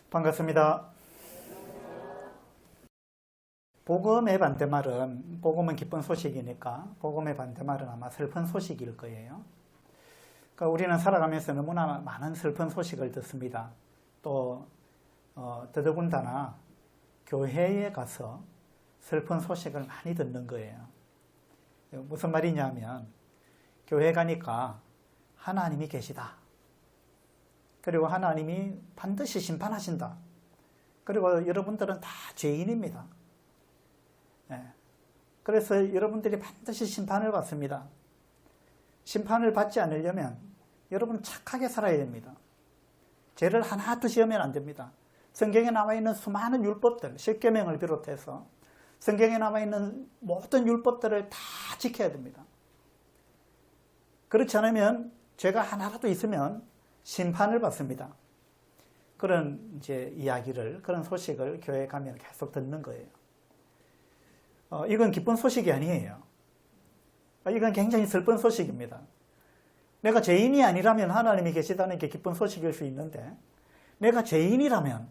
반갑습니다. 복음의 반대말은, 복음은 기쁜 소식이니까 복음의 반대말은 아마 슬픈 소식일 거예요. 그러니까 우리는 살아가면서 너무나 많은 슬픈 소식을 듣습니다. 또 더더군다나 교회에 가서 슬픈 소식을 많이 듣는 거예요. 무슨 말이냐면 교회 가니까 하나님이 계시다. 그리고 하나님이 반드시 심판하신다. 그리고 여러분들은 다 죄인입니다. 그래서 여러분들이 반드시 심판을 받습니다. 심판을 받지 않으려면 여러분 착하게 살아야 됩니다. 죄를 하나도 지으면 안 됩니다. 성경에 나와 있는 수많은 율법들, 십계명을 비롯해서 성경에 나와 있는 모든 율법들을 다 지켜야 됩니다. 그렇지 않으면 죄가 하나라도 있으면 심판을 받습니다. 그런 이야기를, 그런 소식을 교회에 가면 계속 듣는 거예요. 이건 기쁜 소식이 아니에요. 이건 굉장히 슬픈 소식입니다. 내가 죄인이 아니라면 하나님이 계시다는 게 기쁜 소식일 수 있는데, 내가 죄인이라면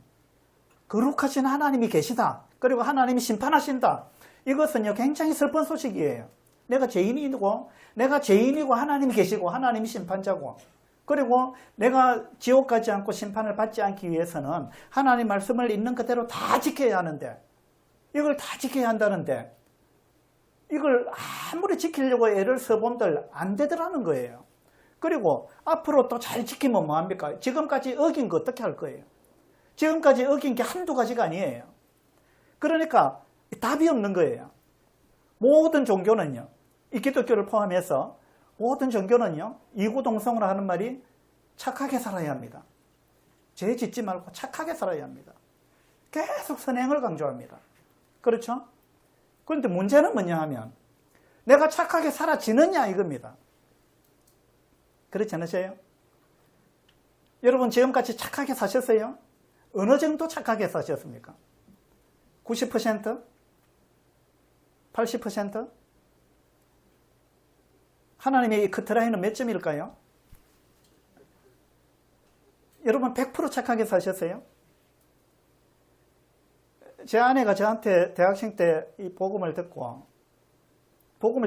거룩하신 하나님이 계시다. 그리고 하나님이 심판하신다. 이것은요, 굉장히 슬픈 소식이에요. 내가 죄인이고 하나님이 계시고 하나님이 심판자고, 그리고 내가 지옥 가지 않고 심판을 받지 않기 위해서는 하나님 말씀을 있는 그대로 다 지켜야 하는데, 이걸 다 지켜야 한다는데 이걸 아무리 지키려고 애를 써본들 안 되더라는 거예요. 그리고 앞으로 또 잘 지키면 뭐합니까? 지금까지 어긴 거 어떻게 할 거예요? 지금까지 어긴 게 한두 가지가 아니에요. 그러니까 답이 없는 거예요. 모든 종교는요, 이 기독교를 포함해서 모든 종교는요, 이구동성으로 하는 말이 착하게 살아야 합니다. 죄 짓지 말고 착하게 살아야 합니다. 계속 선행을 강조합니다. 그렇죠? 그런데 문제는 뭐냐 하면 내가 착하게 살아지느냐 이겁니다. 그렇지 않으세요? 여러분 지금까지 착하게 사셨어요? 어느 정도 착하게 사셨습니까? 90%? 80%? 하나님의 이 커트라인은 몇 점일까요? 여러분 100% 착하게 사셨어요? 제 아내가 저한테 대학생 때 이 복음을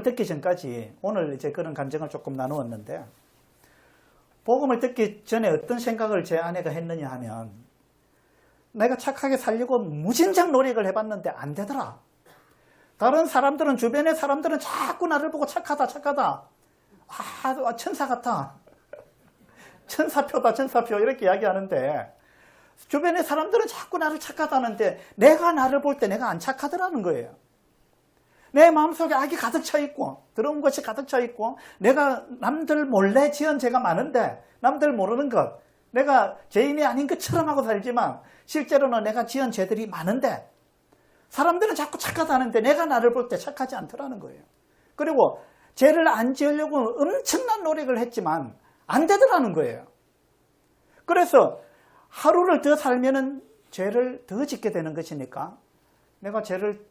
듣기 전까지 오늘 이제 그런 감정을 조금 나누었는데, 복음을 듣기 전에 어떤 생각을 제 아내가 했느냐 하면, 내가 착하게 살려고 무진장 노력을 해봤는데 안 되더라. 다른 사람들은, 주변의 사람들은 자꾸 나를 보고 착하다. 천사 같아. 천사표 이렇게 이야기하는데, 주변의 사람들은 자꾸 나를 착하다는데 내가 나를 볼 때 내가 안 착하더라는 거예요. 내 마음속에 악이 가득 차 있고 더러운 것이 가득 차 있고, 내가 남들 몰래 지은 죄가 많은데, 남들 모르는 것, 내가 죄인이 아닌 것처럼 하고 살지만 실제로는 내가 지은 죄들이 많은데 사람들은 자꾸 착하다는데 내가 나를 볼 때 착하지 않더라는 거예요. 그리고 죄를 안 지으려고 엄청난 노력을 했지만 안 되더라는 거예요. 그래서 하루를 더 살면은 죄를 더 짓게 되는 것이니까 내가 죄를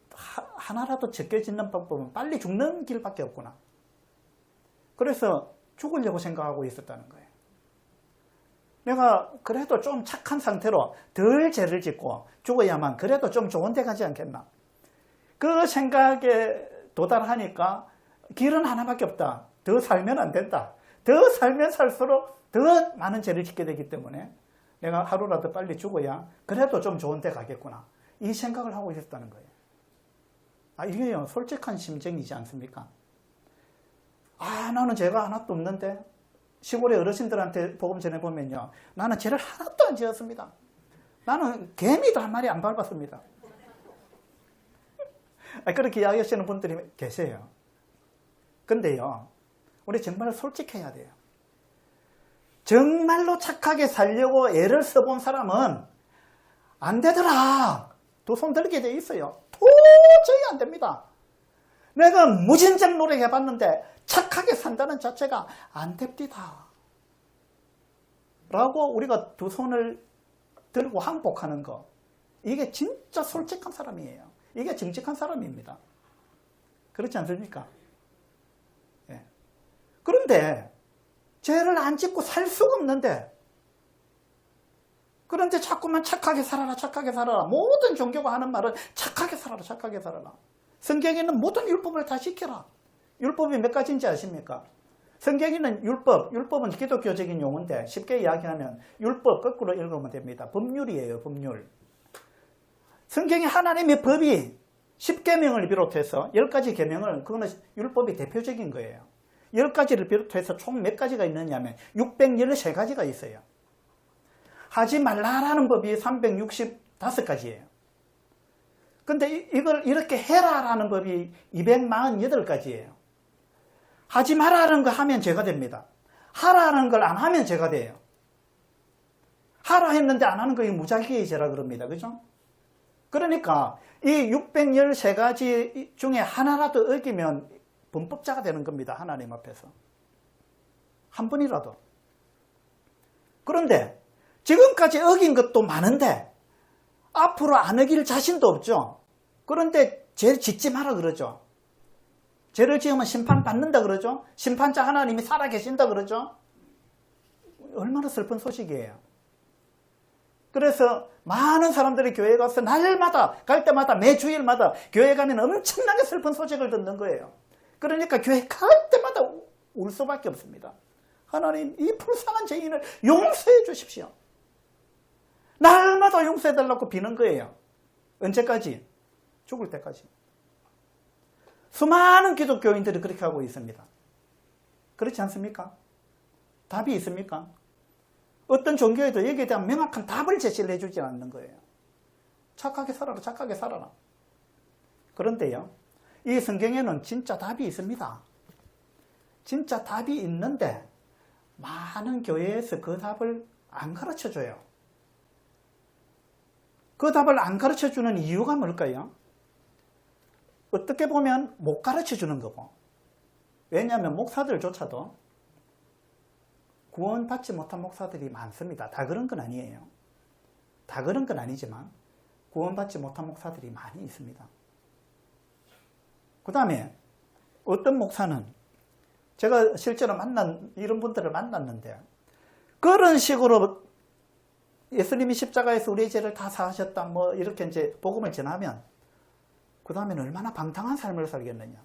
하나라도 적게 짓는 방법은 빨리 죽는 길밖에 없구나. 그래서 죽으려고 생각하고 있었다는 거예요. 내가 그래도 좀 착한 상태로 덜 죄를 짓고 죽어야만 그래도 좀 좋은 데 가지 않겠나. 그 생각에 도달하니까 길은 하나밖에 없다. 더 살면 안 된다. 더 살면 살수록 더 많은 죄를 짓게 되기 때문에 내가 하루라도 빨리 죽어야 그래도 좀 좋은 데 가겠구나. 이 생각을 하고 있었다는 거예요. 이게요, 솔직한 심정이지 않습니까? 나는 죄가 하나도 없는데, 시골의 어르신들한테 복음 전해보면요, 나는 죄를 하나도 안 지었습니다. 나는 개미도 한 마리 안 밟았습니다. 그렇게 이야기하시는 분들이 계세요. 근데요, 우리 정말 솔직해야 돼요. 정말로 착하게 살려고 애를 써본 사람은 안 되더라. 두 손 들게 돼 있어요. 도저히 안 됩니다. 내가 무진장 노력해봤는데 착하게 산다는 자체가 안 됩니다. 라고 우리가 두 손을 들고 항복하는 거, 이게 진짜 솔직한 사람이에요. 이게 정직한 사람입니다. 그렇지 않습니까? 예. 그런데 죄를 안 짓고 살 수가 없는데 그런데 자꾸만 착하게 살아라, 착하게 살아라. 모든 종교가 하는 말은 착하게 살아라, 착하게 살아라. 성경에는 모든 율법을 다 지켜라. 율법이 몇 가지인지 아십니까? 성경에는 율법은 기독교적인 용어인데 쉽게 이야기하면 율법 거꾸로 읽으면 됩니다. 법률이에요, 법률. 성경에 하나님의 법이 10계명을 비롯해서 10가지 계명을, 그거는 율법이 대표적인 거예요. 10가지를 비롯해서 총 몇 가지가 있느냐면 613가지가 있어요. 하지 말라라는 법이 365가지예요. 근데 이걸 이렇게 해라라는 법이 248가지예요. 하지 말라는 거 하면 죄가 됩니다. 하라는 걸 안 하면 죄가 돼요. 하라 했는데 안 하는 거 무작위의 죄라 그럽니다. 그죠? 그러니까 이 613가지 중에 하나라도 어기면 범법자가 되는 겁니다. 하나님 앞에서. 한 번이라도. 그런데 지금까지 어긴 것도 많은데 앞으로 안 어길 자신도 없죠. 그런데 죄를 짓지 마라 그러죠. 죄를 지으면 심판받는다 그러죠. 심판자 하나님이 살아계신다 그러죠. 얼마나 슬픈 소식이에요. 그래서 많은 사람들이 교회에 가서 날마다 갈 때마다 매주일마다 교회 가면 엄청나게 슬픈 소식을 듣는 거예요. 그러니까 교회 갈 때마다 울 수밖에 없습니다. 하나님, 이 불쌍한 죄인을 용서해 주십시오. 날마다 용서해달라고 비는 거예요. 언제까지? 죽을 때까지. 수많은 기독교인들이 그렇게 하고 있습니다. 그렇지 않습니까? 답이 있습니까? 어떤 종교에도 여기에 대한 명확한 답을 제시를 해주지 않는 거예요. 착하게 살아라, 착하게 살아라. 그런데요, 이 성경에는 진짜 답이 있습니다. 진짜 답이 있는데 많은 교회에서 그 답을 안 가르쳐줘요. 그 답을 안 가르쳐주는 이유가 뭘까요? 어떻게 보면 못 가르쳐주는 거고, 왜냐하면 목사들조차도 구원받지 못한 목사들이 많습니다. 다 그런 건 아니에요. 다 그런 건 아니지만 구원받지 못한 목사들이 많이 있습니다. 그 다음에 어떤 목사는, 제가 실제로 이런 분들을 만났는데, 그런 식으로 예수님이 십자가에서 우리의 죄를 다 사하셨다, 뭐 이렇게 이제 복음을 전하면 그 다음에는 얼마나 방탕한 삶을 살겠느냐.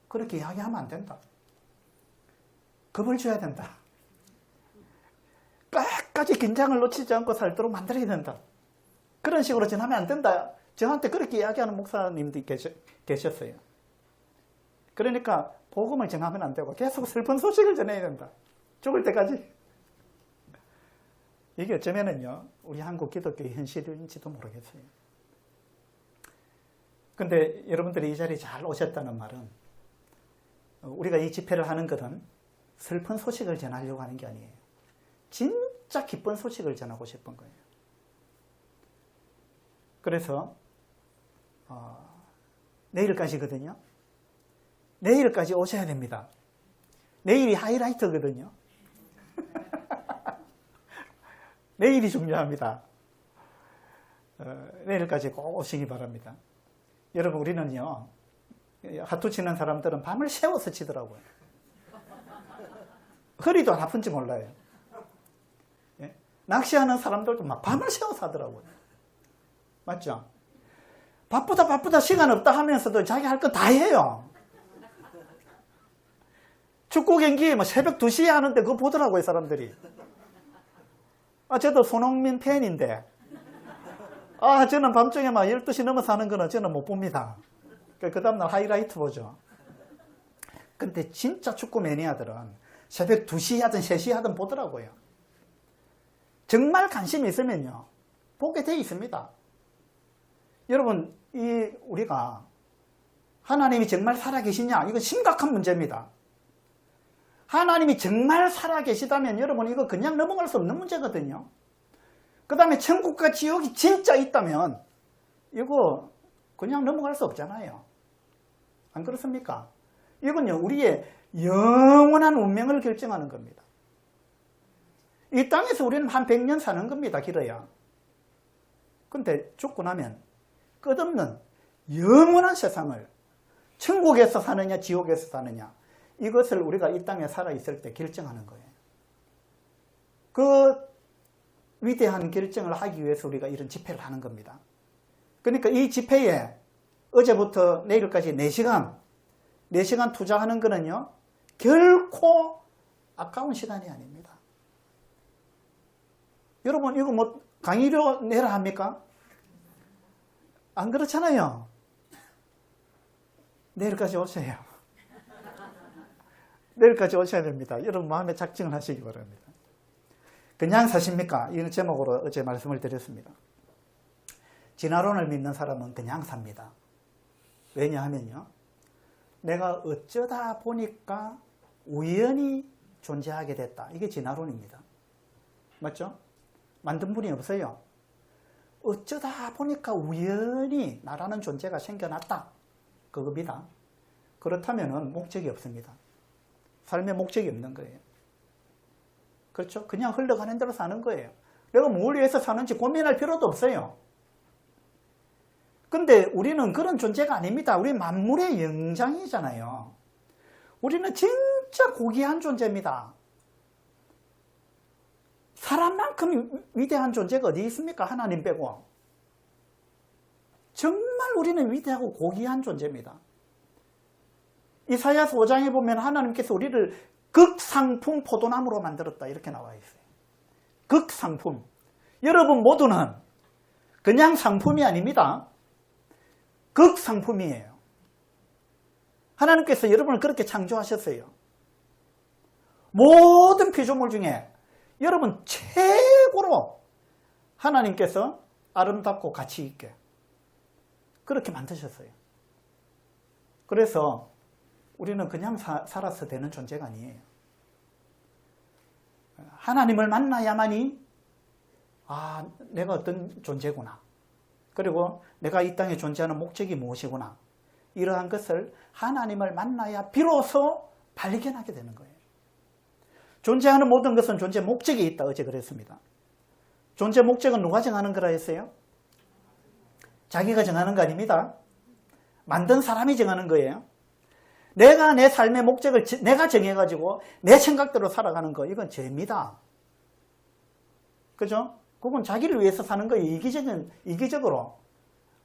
그렇게 이야기하면 안 된다. 겁을 줘야 된다. 끝까지 긴장을 놓치지 않고 살도록 만들어야 된다. 그런 식으로 전하면 안 된다. 저한테 그렇게 이야기하는 목사님들이 계셨어요. 그러니까 복음을 전하면 안 되고 계속 슬픈 소식을 전해야 된다. 죽을 때까지. 이게 어쩌면은요, 우리 한국 기독교의 현실인지도 모르겠어요. 근데 여러분들이 이 자리에 잘 오셨다는 말은, 우리가 이 집회를 하는 것은 슬픈 소식을 전하려고 하는 게 아니에요. 진짜 기쁜 소식을 전하고 싶은 거예요. 그래서 내일까지거든요. 내일까지 오셔야 됩니다. 내일이 하이라이트거든요. 내일이 중요합니다. 내일까지 꼭 오시기 바랍니다. 여러분, 우리는요, 하투 치는 사람들은 밤을 새워서 치더라고요. 허리도 안 아픈지 몰라요. 예? 낚시하는 사람들도 막 밤을 새워서 하더라고요. 맞죠? 바쁘다 시간 없다 하면서도 자기 할 거 다 해요. 축구 경기 뭐 새벽 2시에 하는데 그거 보더라고요, 사람들이. 저도 손흥민 팬인데, 저는 밤중에 막 12시 넘어서 하는 거는 저는 못 봅니다. 그 다음날 하이라이트 보죠. 근데 진짜 축구 매니아들은 새벽 2시 하든 3시 하든 보더라고요. 정말 관심이 있으면요, 보게 돼 있습니다. 여러분, 우리가 하나님이 정말 살아계시냐? 이거 심각한 문제입니다. 하나님이 정말 살아계시다면 여러분, 이거 그냥 넘어갈 수 없는 문제거든요. 그 다음에 천국과 지옥이 진짜 있다면 이거 그냥 넘어갈 수 없잖아요. 안 그렇습니까? 이건요, 우리의 영원한 운명을 결정하는 겁니다. 이 땅에서 우리는 한 100년 사는 겁니다, 길어야. 근데 죽고 나면 끝없는 영원한 세상을, 천국에서 사느냐 지옥에서 사느냐, 이것을 우리가 이 땅에 살아있을 때 결정하는 거예요. 위대한 결정을 하기 위해서 우리가 이런 집회를 하는 겁니다. 그러니까 이 집회에 어제부터 내일까지 4시간 투자하는 거는요, 결코 아까운 시간이 아닙니다. 여러분, 이거 뭐 강의료 내라 합니까? 안 그렇잖아요. 내일까지 오셔요. 내일까지 오셔야 됩니다. 여러분 마음에 작정을 하시기 바랍니다. 그냥 사십니까? 이런 제목으로 어제 말씀을 드렸습니다. 진화론을 믿는 사람은 그냥 삽니다. 왜냐하면요, 내가 어쩌다 보니까 우연히 존재하게 됐다. 이게 진화론입니다. 맞죠? 만든 분이 없어요. 어쩌다 보니까 우연히 나라는 존재가 생겨났다. 그겁니다. 그렇다면 목적이 없습니다. 삶에 목적이 없는 거예요. 그렇죠? 그냥 흘러가는 대로 사는 거예요. 내가 뭘 위해서 사는지 고민할 필요도 없어요. 근데 우리는 그런 존재가 아닙니다. 우리 만물의 영장이잖아요. 우리는 진짜 고귀한 존재입니다. 사람만큼 위대한 존재가 어디 있습니까? 하나님 빼고. 정말 우리는 위대하고 고귀한 존재입니다. 이사야서 5장에 보면 하나님께서 우리를 극상품 포도나무로 만들었다 이렇게 나와 있어요. 극상품. 여러분 모두는 그냥 상품이 아닙니다. 극상품이에요. 하나님께서 여러분을 그렇게 창조하셨어요. 모든 피조물 중에 여러분 최고로 하나님께서 아름답고 가치 있게 그렇게 만드셨어요. 그래서 우리는 그냥 살아서 되는 존재가 아니에요. 하나님을 만나야만이 내가 어떤 존재구나. 그리고 내가 이 땅에 존재하는 목적이 무엇이구나. 이러한 것을 하나님을 만나야 비로소 발견하게 되는 거예요. 존재하는 모든 것은 존재 목적이 있다. 어제 그랬습니다. 존재 목적은 누가 정하는 거라 했어요? 자기가 정하는 거 아닙니다. 만든 사람이 정하는 거예요. 내가 내 삶의 목적을 내가 정해가지고 내 생각대로 살아가는 거, 이건 죄입니다. 그죠? 그건 자기를 위해서 사는 거예요. 이기적으로.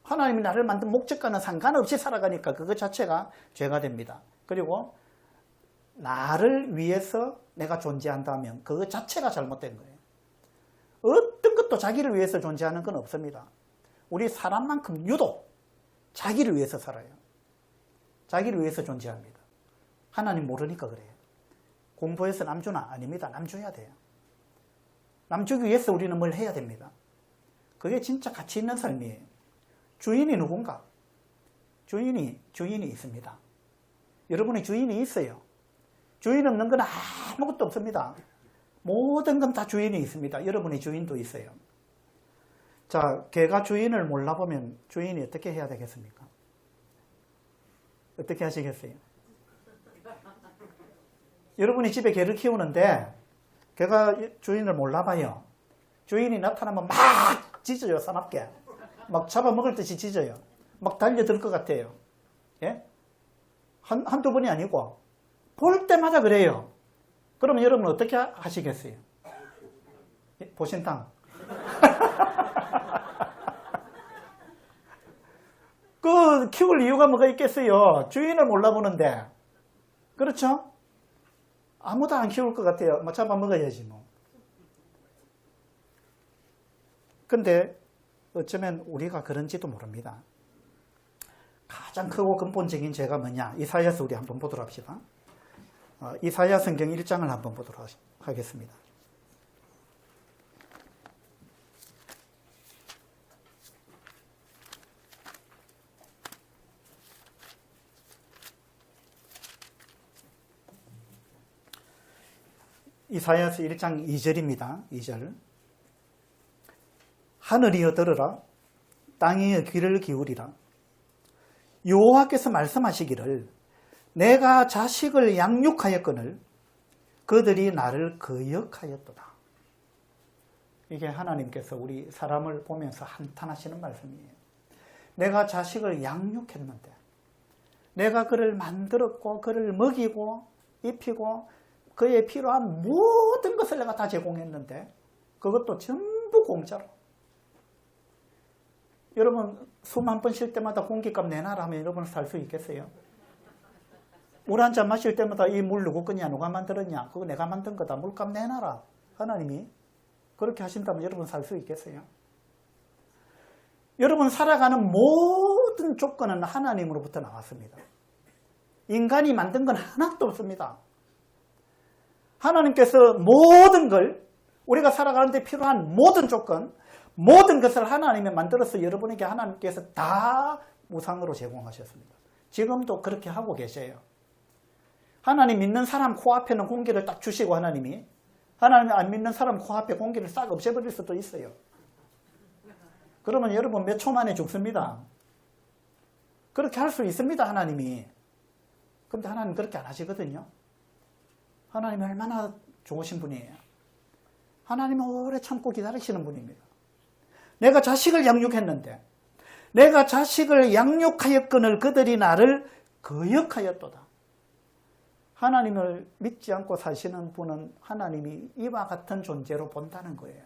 하나님이 나를 만든 목적과는 상관없이 살아가니까 그것 자체가 죄가 됩니다. 그리고 나를 위해서 내가 존재한다면 그것 자체가 잘못된 거예요. 어떤 것도 자기를 위해서 존재하는 건 없습니다. 우리 사람만큼 유독 자기를 위해서 살아요. 자기를 위해서 존재합니다. 하나님 모르니까 그래요. 공부해서 남주나? 아닙니다. 남줘야 돼요. 남주기 위해서 우리는 뭘 해야 됩니다. 그게 진짜 가치 있는 삶이에요. 주인이 누군가? 주인이 있습니다. 여러분의 주인이 있어요. 주인 없는 건 아무것도 없습니다. 모든 건 다 주인이 있습니다. 여러분의 주인도 있어요. 자, 개가 주인을 몰라보면 주인이 어떻게 해야 되겠습니까? 어떻게 하시겠어요? 여러분이 집에 개를 키우는데 개가 주인을 몰라봐요. 주인이 나타나면 막 짖어요. 사납게. 막 잡아먹을 듯이 짖어요. 막 달려들 것 같아요. 예? 한두 번이 아니고 볼 때마다 그래요. 그러면 여러분은 어떻게 하시겠어요? 보신탕. 그 키울 이유가 뭐가 있겠어요? 주인을 몰라보는데. 그렇죠? 아무도 안 키울 것 같아요. 뭐 잡아먹어야지 뭐. 근데 어쩌면 우리가 그런지도 모릅니다. 가장 크고 근본적인 죄가 뭐냐? 이사야서 우리 한번 보도록 합시다. 이사야 성경 1장을 한번 보도록 하겠습니다. 이사야서 1장 2절입니다. 2절. 하늘이여 들으라, 땅이여 귀를 기울이라. 여호와께서 말씀하시기를 내가 자식을 양육하였거늘 그들이 나를 거역하였도다. 이게 하나님께서 우리 사람을 보면서 한탄하시는 말씀이에요. 내가 자식을 양육했는데, 내가 그를 만들었고 그를 먹이고 입히고 그에 필요한 모든 것을 내가 다 제공했는데 그것도 전부 공짜로. 여러분 숨 한 번 쉴 때마다 공기값 내놔라 하면 여러분 살 수 있겠어요? 물 한 잔 마실 때마다 이 물 누구 거냐, 누가 만들었냐, 그거 내가 만든 거다, 물값 내놔라. 하나님이 그렇게 하신다면 여러분 살 수 있겠어요? 여러분 살아가는 모든 조건은 하나님으로부터 나왔습니다. 인간이 만든 건 하나도 없습니다. 하나님께서 모든 걸, 우리가 살아가는데 필요한 모든 조건, 모든 것을 하나님이 만들어서 여러분에게 하나님께서 다 무상으로 제공하셨습니다. 지금도 그렇게 하고 계셔요. 하나님 믿는 사람 코앞에는 공기를 딱 주시고 하나님이 안 믿는 사람 코앞에 공기를 싹 없애버릴 수도 있어요. 그러면 여러분 몇 초 만에 죽습니다. 그렇게 할 수 있습니다, 하나님이. 그런데 하나님 그렇게 안 하시거든요. 하나님이 얼마나 좋으신 분이에요. 하나님은 오래 참고 기다리시는 분입니다. 내가 자식을 양육했는데 내가 자식을 양육하였거늘 그들이 나를 거역하였도다. 하나님을 믿지 않고 사시는 분은 하나님이 이와 같은 존재로 본다는 거예요.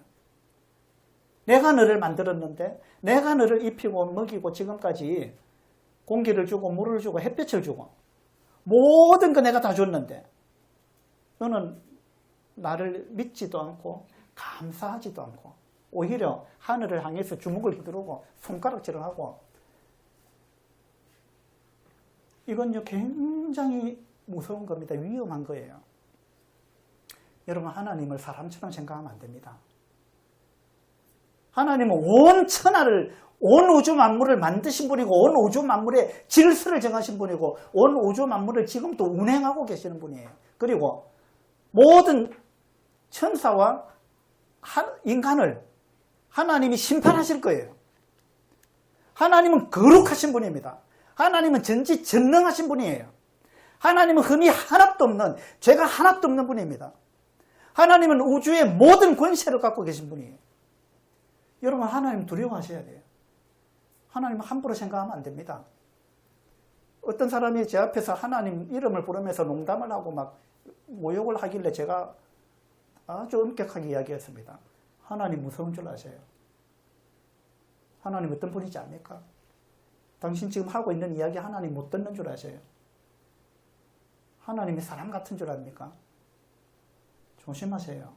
내가 너를 만들었는데 내가 너를 입히고 먹이고 지금까지 공기를 주고 물을 주고 햇볕을 주고 모든 거 내가 다 줬는데 너는 나를 믿지도 않고 감사하지도 않고 오히려 하늘을 향해서 주먹을 휘두르고 손가락질을 하고 이건요 굉장히 무서운 겁니다. 위험한 거예요. 여러분 하나님을 사람처럼 생각하면 안 됩니다. 하나님은 온 천하를 온 우주 만물을 만드신 분이고 온 우주 만물의 질서를 정하신 분이고 온 우주 만물을 지금도 운행하고 계시는 분이에요. 그리고 모든 천사와 인간을 하나님이 심판하실 거예요. 하나님은 거룩하신 분입니다. 하나님은 전지전능하신 분이에요. 하나님은 흠이 하나도 없는, 죄가 하나도 없는 분입니다. 하나님은 우주의 모든 권세를 갖고 계신 분이에요. 여러분 하나님 두려워하셔야 돼요. 하나님 함부로 생각하면 안 됩니다. 어떤 사람이 제 앞에서 하나님 이름을 부르면서 농담을 하고 막 모욕을 하길래 제가 아주 엄격하게 이야기했습니다. 하나님 무서운 줄 아세요? 하나님 어떤 분이지 않습니까? 당신 지금 하고 있는 이야기 하나님 못 듣는 줄 아세요? 하나님이 사람 같은 줄 압니까? 조심하세요.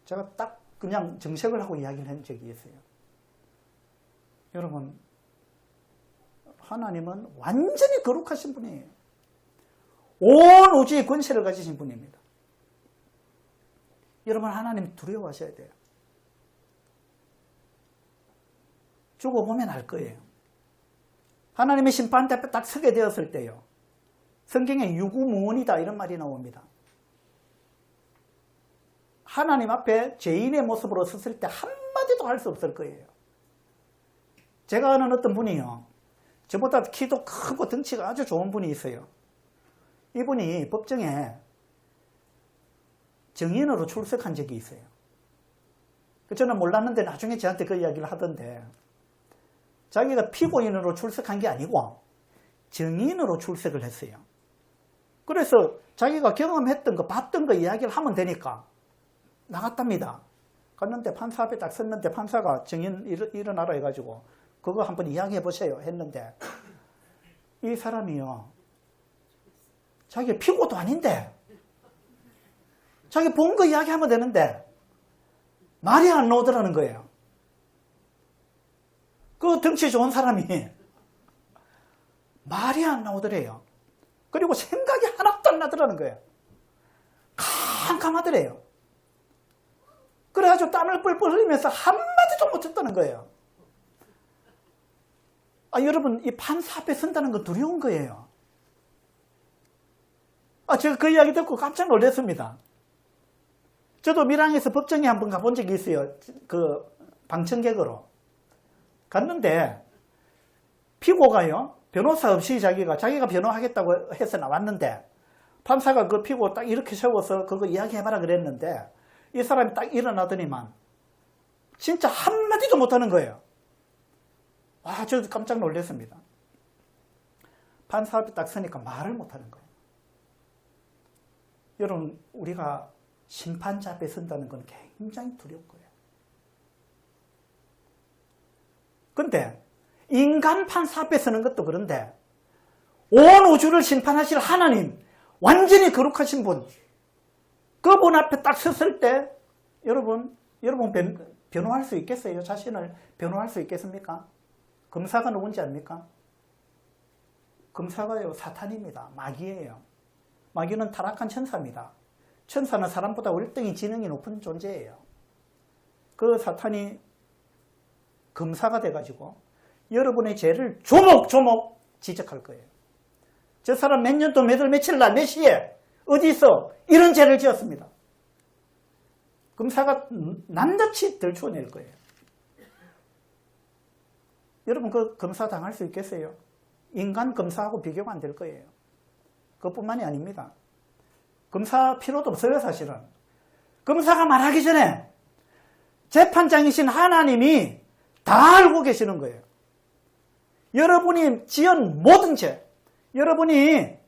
제가 딱 그냥 정색을 하고 이야기를 한 적이 있어요. 여러분 하나님은 완전히 거룩하신 분이에요. 온 우주의 권세를 가지신 분입니다. 여러분 하나님 두려워하셔야 돼요. 죽어보면 알 거예요. 하나님의 심판 앞에 딱 서게 되었을 때요. 성경에 유구무원이다 이런 말이 나옵니다. 하나님 앞에 죄인의 모습으로 섰을 때 한마디도 할 수 없을 거예요. 제가 아는 어떤 분이요. 저보다 키도 크고 덩치가 아주 좋은 분이 있어요. 이분이 법정에 증인으로 출석한 적이 있어요. 저는 몰랐는데 나중에 저한테 그 이야기를 하던데 자기가 피고인으로 출석한 게 아니고 증인으로 출석을 했어요. 그래서 자기가 경험했던 거 봤던 거 이야기를 하면 되니까 나갔답니다. 갔는데 판사 앞에 딱 섰는데 판사가 증인 일어나라 해가지고 그거 한번 이야기해 보세요 했는데 이 사람이요 자기 피고도 아닌데 자기 본 거 이야기하면 되는데 말이 안 나오더라는 거예요. 그 덩치 좋은 사람이 말이 안 나오더래요. 그리고 생각이 하나도 안 나더라는 거예요. 캄캄하더래요. 그래가지고 땀을 뻘뻘 흘리면서 한마디도 못했다는 거예요. 여러분 이 판사 앞에 선다는 건 두려운 거예요. 제가 그 이야기 듣고 깜짝 놀랐습니다. 저도 밀양에서 법정에 한번 가본 적이 있어요. 그 방청객으로. 갔는데 피고가요. 변호사 없이 자기가 변호하겠다고 해서 나왔는데 판사가 그 피고 딱 이렇게 세워서 그거 이야기해봐라 그랬는데 이 사람이 딱 일어나더니만 진짜 한마디도 못하는 거예요. 와, 저도 깜짝 놀랐습니다. 판사 앞에 딱 서니까 말을 못하는 거예요. 여러분 우리가 심판자 앞에 선다는 건 굉장히 두려운 거예요. 근데 인간 판사 앞에 서는 것도 그런데 온 우주를 심판하실 하나님, 완전히 거룩하신 분, 그분 앞에 딱 섰을 때 여러분 변호할 수 있겠어요? 자신을 변호할 수 있겠습니까? 검사가 누군지 압니까? 검사가요, 사탄입니다. 마귀예요. 마귀는 타락한 천사입니다. 천사는 사람보다 월등히 지능이 높은 존재예요. 그 사탄이 검사가 돼가지고 여러분의 죄를 조목조목 지적할 거예요. 저 사람 몇 년도 몇 월 며칠 날 몇 시에 어디서 이런 죄를 지었습니다. 검사가 낱낱이 들춰낼 거예요. 여러분 그 검사 당할 수 있겠어요? 인간 검사하고 비교가 안 될 거예요. 그것뿐만이 아닙니다. 검사 필요도 없어요, 사실은. 검사가 말하기 전에 재판장이신 하나님이 다 알고 계시는 거예요. 여러분이 지은 모든 죄, 여러분이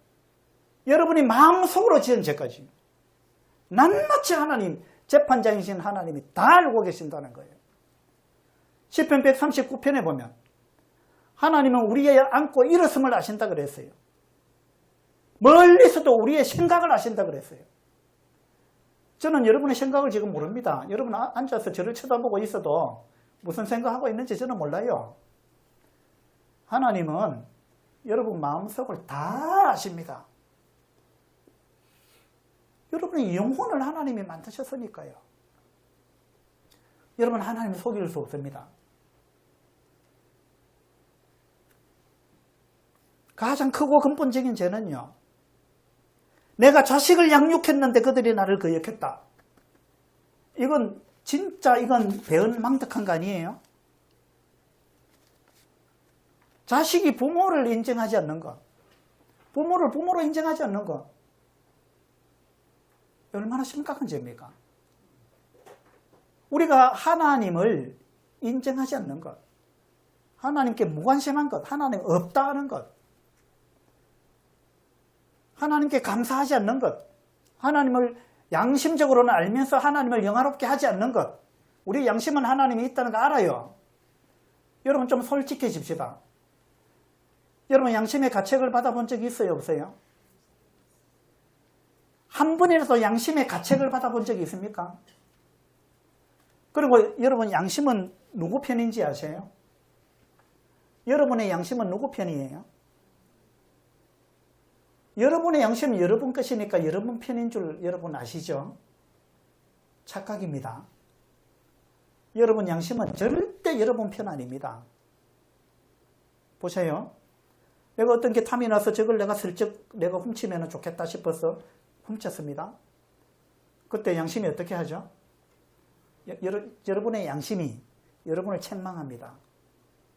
마음속으로 지은 죄까지 낱낱이 하나님, 재판장이신 하나님이 다 알고 계신다는 거예요. 시편 139편에 보면 하나님은 우리의 안고 일었음을 아신다 그랬어요. 멀리서도 우리의 생각을 아신다 그랬어요. 저는 여러분의 생각을 지금 모릅니다. 여러분 앉아서 저를 쳐다보고 있어도 무슨 생각하고 있는지 저는 몰라요. 하나님은 여러분 마음속을 다 아십니다. 여러분의 영혼을 하나님이 만드셨으니까요. 여러분 하나님 속일 수 없습니다. 가장 크고 근본적인 죄는요, 내가 자식을 양육했는데 그들이 나를 거역했다. 이건 배은망덕한 거 아니에요? 자식이 부모를 인정하지 않는 것, 부모를 부모로 인정하지 않는 것, 얼마나 심각한 죄입니까? 우리가 하나님을 인정하지 않는 것, 하나님께 무관심한 것, 하나님 없다 하는 것, 하나님께 감사하지 않는 것, 하나님을 양심적으로는 알면서 하나님을 영화롭게 하지 않는 것, 우리 양심은 하나님이 있다는 거 알아요. 여러분 좀 솔직해집시다. 여러분 양심의 가책을 받아본 적이 있어요, 없어요? 한 번이라도 양심의 가책을 받아본 적이 있습니까? 그리고 여러분 양심은 누구 편인지 아세요? 여러분의 양심은 누구 편이에요? 여러분의 양심은 여러분 것이니까 여러분 편인 줄 여러분 아시죠? 착각입니다. 여러분 양심은 절대 여러분 편 아닙니다. 보세요. 내가 어떤 게 탐이 나서 저걸 내가 슬쩍 내가 훔치면 좋겠다 싶어서 훔쳤습니다. 그때 양심이 어떻게 하죠? 여러분의 양심이 여러분을 책망합니다.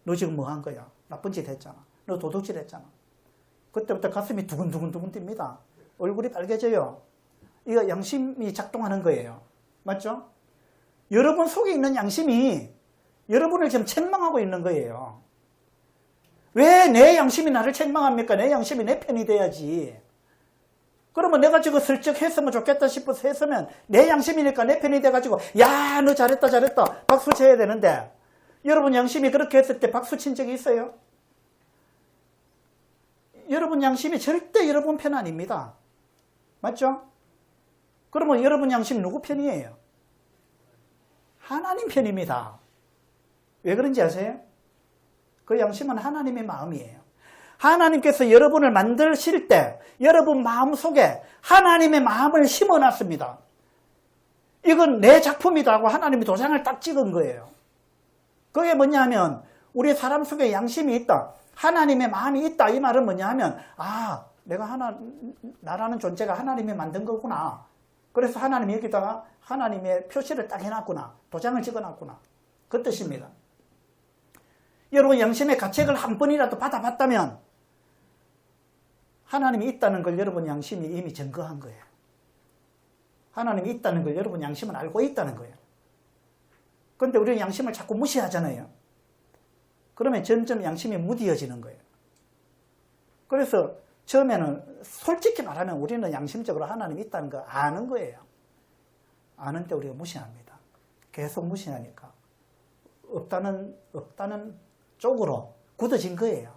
너 지금 뭐 한 거야? 나쁜 짓 했잖아. 너 도둑질 했잖아. 그때부터 가슴이 두근두근 뜁니다. 얼굴이 빨개져요. 이거 양심이 작동하는 거예요. 맞죠? 여러분 속에 있는 양심이 여러분을 지금 책망하고 있는 거예요. 왜 내 양심이 나를 책망합니까? 내 양심이 내 편이 돼야지. 그러면 내가 지금 슬쩍 했으면 좋겠다 싶어서 했으면 내 양심이니까 내 편이 돼가지고 야, 너 잘했다 박수 쳐야 되는데 여러분 양심이 그렇게 했을 때 박수 친 적이 있어요? 여러분 양심이 절대 여러분 편 아닙니다. 맞죠? 그러면 여러분 양심 누구 편이에요? 하나님 편입니다. 왜 그런지 아세요? 그 양심은 하나님의 마음이에요. 하나님께서 여러분을 만드실 때 여러분 마음속에 하나님의 마음을 심어놨습니다. 이건 내 작품이다 하고 하나님이 도장을 딱 찍은 거예요. 그게 뭐냐 하면 우리 사람 속에 양심이 있다. 하나님의 마음이 있다. 이 말은 뭐냐 하면 내가 나라는 존재가 하나님이 만든 거구나. 그래서 하나님이 여기다가 하나님의 표시를 딱 해놨구나. 도장을 찍어놨구나. 그 뜻입니다. 여러분 양심의 가책을 한 번이라도 받아봤다면 하나님이 있다는 걸 여러분 양심이 이미 증거한 거예요. 하나님이 있다는 걸 여러분 양심은 알고 있다는 거예요. 그런데 우리는 양심을 자꾸 무시하잖아요. 그러면 점점 양심이 무디어지는 거예요. 그래서 처음에는 솔직히 말하면 우리는 양심적으로 하나님이 있다는 거 아는 거예요. 아는데 우리가 무시합니다. 계속 무시하니까 없다는 쪽으로 굳어진 거예요.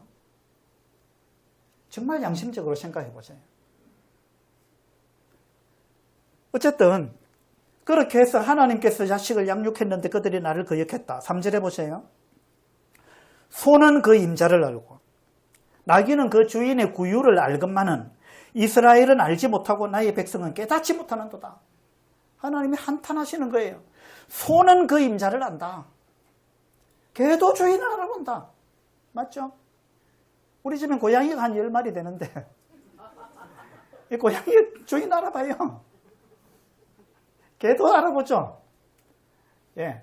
정말 양심적으로 생각해 보세요. 어쨌든 그렇게 해서 하나님께서 자식을 양육했는데 그들이 나를 거역했다. 3절에 보세요. 소는 그 임자를 알고 나귀는 그 주인의 구유를 알건만은 이스라엘은 알지 못하고 나의 백성은 깨닫지 못하는도다. 하나님이 한탄하시는 거예요. 소는 그 임자를 안다. 개도 주인을 알아본다. 맞죠? 우리 집엔 고양이가 한 10마리 되는데 이 고양이 주인 알아봐요. 개도 알아보죠. 예.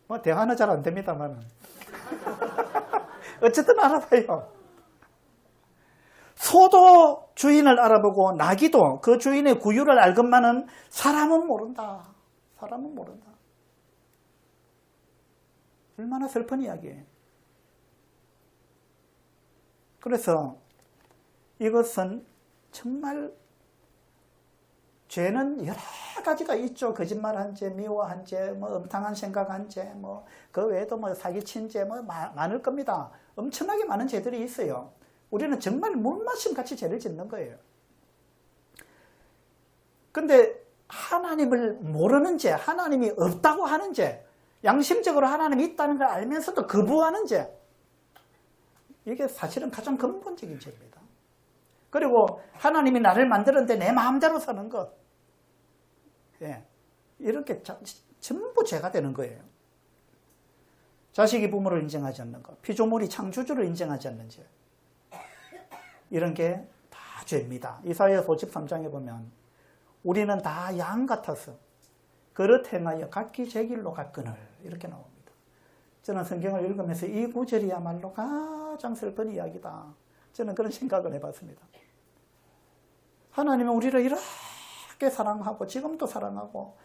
뭐 대화는 잘 안 됩니다만 어쨌든 알아봐요. 소도 주인을 알아보고 나귀도 그 주인의 구유를 알건만은 사람은 모른다. 사람은 모른다. 얼마나 슬픈 이야기예요. 그래서 이것은 정말 죄는 여러 가지가 있죠. 거짓말한 죄, 미워한 죄, 뭐 음탕한 생각한 죄, 뭐 그 외에도 뭐 사기친 죄, 뭐 많을 겁니다. 엄청나게 많은 죄들이 있어요. 우리는 정말 물마심 같이 죄를 짓는 거예요. 근데 하나님을 모르는 죄, 하나님이 없다고 하는 죄, 양심적으로 하나님이 있다는 걸 알면서도 거부하는 죄, 이게 사실은 가장 근본적인 죄입니다. 그리고 하나님이 나를 만들었는데 내 마음대로 사는 것, 예, 이렇게 전부 죄가 되는 거예요. 자식이 부모를 인정하지 않는 것, 피조물이 창조주를 인정하지 않는 죄, 이런 게 다 죄입니다. 이사야 53장에 보면 우리는 다 양 같아서 그릇 행하여 각기 제 길로 갔거늘 이렇게 나옵니다. 저는 성경을 읽으면서 이 구절이야말로 가장 슬픈 이야기다. 저는 그런 생각을 해봤습니다. 하나님은 우리를 이렇게 사랑하고 지금도 사랑하고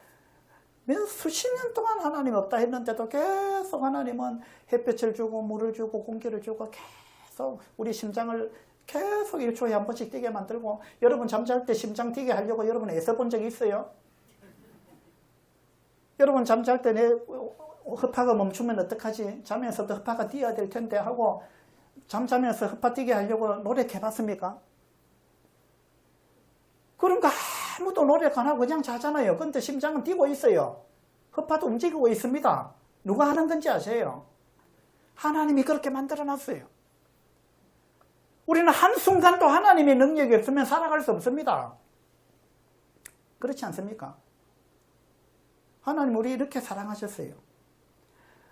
수십 년 동안 하나님 없다 했는데도 계속 하나님은 햇볕을 주고 물을 주고 공기를 주고 계속 우리 심장을 계속 1초에 한 번씩 뛰게 만들고, 여러분 잠잘 때 심장 뛰게 하려고 여러분 애써 본 적이 있어요? 여러분 잠잘 때 내 허파가 멈추면 어떡하지? 자면서도 허파가 뛰어야 될 텐데 하고 잠자면서 허파 뛰게 하려고 노력해 봤습니까? 그런 거 아무도 노력 안 하고 그냥 자잖아요. 근데 심장은 뛰고 있어요. 허파도 움직이고 있습니다. 누가 하는 건지 아세요? 하나님이 그렇게 만들어 놨어요. 우리는 한순간도 하나님의 능력이 없으면 살아갈 수 없습니다. 그렇지 않습니까? 하나님 우리 이렇게 사랑하셨어요.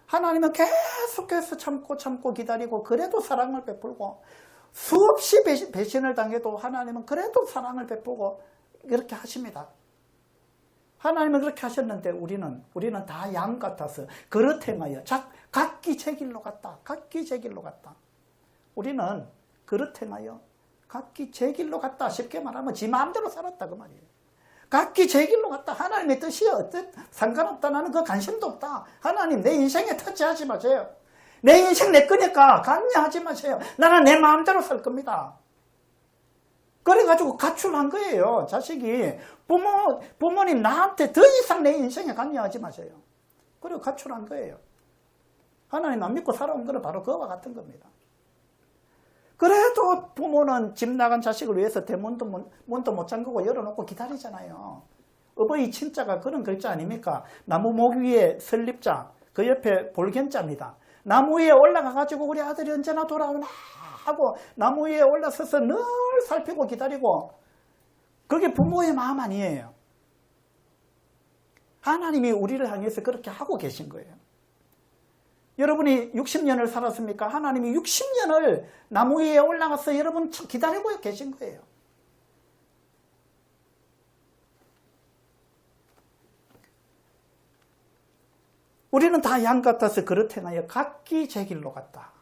하나님은 계속해서 참고 기다리고 그래도 사랑을 베풀고, 수없이 배신을 당해도 하나님은 그래도 사랑을 베풀고 이렇게 하십니다. 하나님은 그렇게 하셨는데 우리는 다 양 같아서 그릇 행하여 각기 제 길로 갔다. 각기 제 길로 갔다. 우리는 그릇 행하여 각기 제 길로 갔다. 쉽게 말하면 지 마음대로 살았다 그 말이에요. 각기 제 길로 갔다. 하나님의 뜻이 상관없다. 나는 그 관심도 없다. 하나님 내 인생에 터치하지 마세요. 내 인생 내 거니까 관여하지 마세요. 나는 내 마음대로 살 겁니다. 그래가지고 가출한 거예요. 자식이 부모님 나한테 더 이상 내 인생에 관여하지 마세요. 그리고 가출한 거예요. 하나님 안 믿고 살아온 거는 바로 그와 같은 겁니다. 그래도 부모는 집 나간 자식을 위해서 대문도 문도 못 잠그고 열어놓고 기다리잖아요. 어버이 친자가 그런 글자 아닙니까? 나무 목 위에 설립자, 그 옆에 볼견자입니다. 나무 위에 올라가가지고 우리 아들이 언제나 돌아오나 하고 나무 위에 올라서서 늘 살피고 기다리고, 그게 부모의 마음 아니에요. 하나님이 우리를 향해서 그렇게 하고 계신 거예요. 여러분이 60년을 살았습니까? 하나님이 60년을 나무 위에 올라가서 여러분 기다리고 계신 거예요. 우리는 다 양 같아서 그릇 행하여 각기 제 길로 갔다.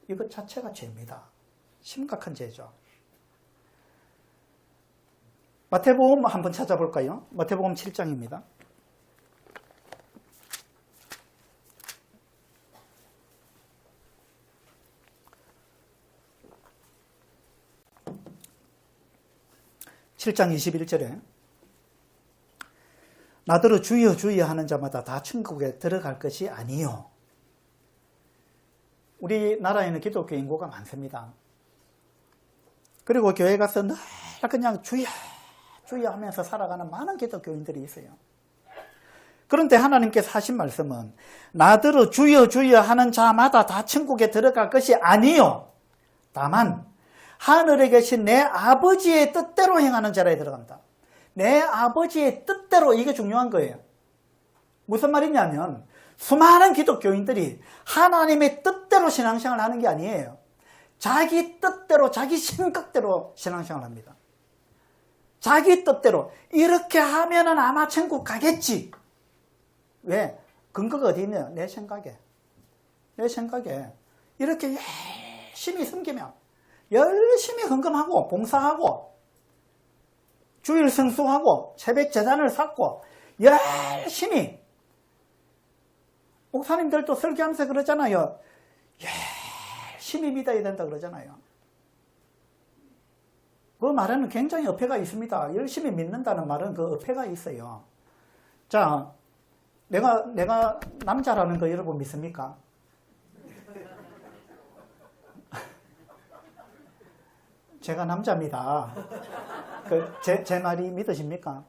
이것 자체가 죄입니다. 심각한 죄죠. 마태복음 한번 찾아볼까요? 마태복음 7장입니다. (7장 21절에) 나더러 주여 주여 하는 자마다 다 천국에 들어갈 것이 아니요 우리나라에는 기독교 인구가 많습니다. 그리고 교회 가서 늘 그냥 주여 주여 하면서 살아가는 많은 기독교인들이 있어요. 그런데 하나님께서 하신 말씀은 나더러 주여 주여 하는 자마다 다 천국에 들어갈 것이 아니요, 다만 하늘에 계신 내 아버지의 뜻대로 행하는 자라에 들어간다. 내 아버지의 뜻대로, 이게 중요한 거예요. 무슨 말이냐면 수많은 기독교인들이 하나님의 뜻대로 신앙생활을 하는 게 아니에요. 자기 뜻대로, 자기 생각대로 신앙생활을 합니다. 자기 뜻대로 이렇게 하면은 아마 천국 가겠지. 왜? 근거가 어디 있냐? 내 생각에. 내 생각에 이렇게 열심히 섬기면, 열심히 헌금하고 봉사하고 주일 성수하고 새벽 제단을 쌓고 열심히, 목사님들도 설교하면서 그러잖아요. 열심히 믿어야 된다 그러잖아요. 그 말에는 굉장히 어폐가 있습니다. 열심히 믿는다는 말은 그 어폐가 있어요. 자, 내가 남자라는 거 여러분 믿습니까? 제가 남자입니다. 제 말이 믿으십니까?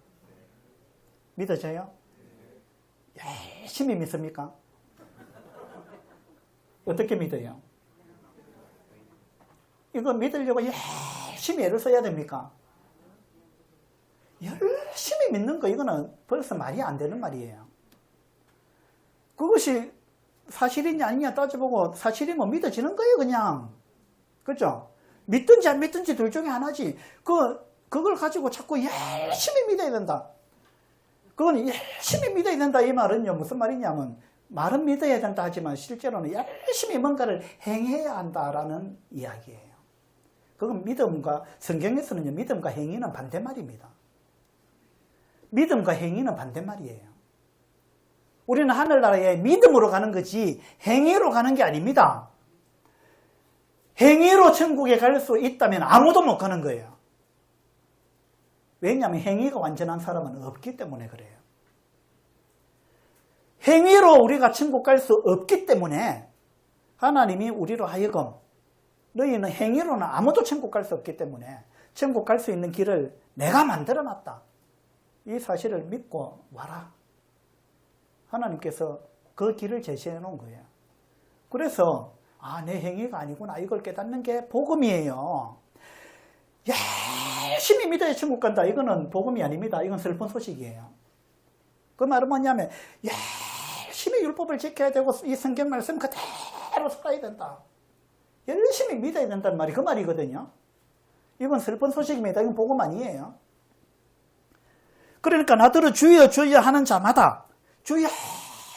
믿어져요? 열심히 믿습니까? 어떻게 믿어요? 이거 믿으려고 열심히 애를 써야 됩니까? 열심히 믿는 거, 이거는 벌써 말이 안 되는 말이에요. 그것이 사실이냐 아니냐 따져보고 사실이면 믿어지는 거예요, 그냥. 그렇죠? 믿든지 안 믿든지 둘 중에 하나지. 그걸 가지고 자꾸 열심히 믿어야 된다. 그건 열심히 믿어야 된다, 이 말은요, 무슨 말이냐면, 말은 믿어야 된다 하지만 실제로는 열심히 뭔가를 행해야 한다라는 이야기예요. 그건 믿음과, 성경에서는요, 믿음과 행위는 반대말입니다. 믿음과 행위는 반대말이에요. 우리는 하늘나라에 믿음으로 가는 거지 행위로 가는 게 아닙니다. 행위로 천국에 갈 수 있다면 아무도 못 가는 거예요. 왜냐하면 행위가 완전한 사람은 없기 때문에 그래요. 행위로 우리가 천국 갈 수 없기 때문에 하나님이 우리로 하여금 너희는 행위로는 아무도 천국 갈 수 없기 때문에 천국 갈 수 있는 길을 내가 만들어놨다. 이 사실을 믿고 와라. 하나님께서 그 길을 제시해 놓은 거예요. 그래서 내 행위가 아니구나, 이걸 깨닫는 게 복음이에요. 열심히 믿어야 천국 간다. 이거는 복음이 아닙니다. 이건 슬픈 소식이에요. 그 말은 뭐냐면 열심히 율법을 지켜야 되고 이 성경 말씀 그대로 살아야 된다. 열심히 믿어야 된다는 말이 그 말이거든요. 이건 슬픈 소식입니다. 이건 복음 아니에요. 그러니까 나더러 주여 주여 하는 자마다 주여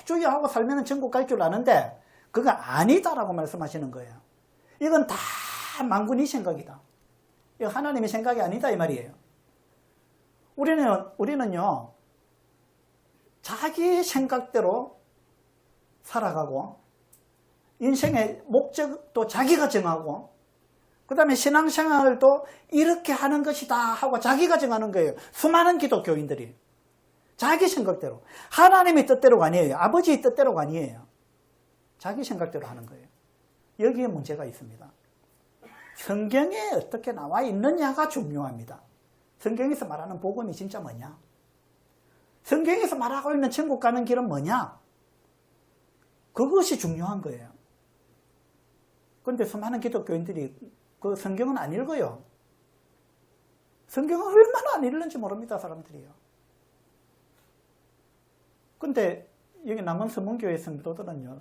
주여 하고 살면 천국 갈 줄 아는데 그거 아니다라고 말씀하시는 거예요. 이건 다 만군이 생각이다. 이거 하나님의 생각이 아니다, 이 말이에요. 우리는요, 자기 생각대로 살아가고 인생의 목적도 자기가 정하고 그 다음에 신앙생활도 이렇게 하는 것이다 하고 자기가 정하는 거예요. 수많은 기독교인들이 자기 생각대로, 하나님의 뜻대로가 아니에요. 아버지의 뜻대로가 아니에요. 자기 생각대로 하는 거예요. 여기에 문제가 있습니다. 성경에 어떻게 나와 있느냐가 중요합니다. 성경에서 말하는 복음이 진짜 뭐냐? 성경에서 말하고 있는 천국 가는 길은 뭐냐? 그것이 중요한 거예요. 그런데 수많은 기독교인들이 그 성경은 안 읽어요. 성경은 얼마나 안 읽는지 모릅니다, 사람들이요. 근데 여기 남원서문교회 성도들은요,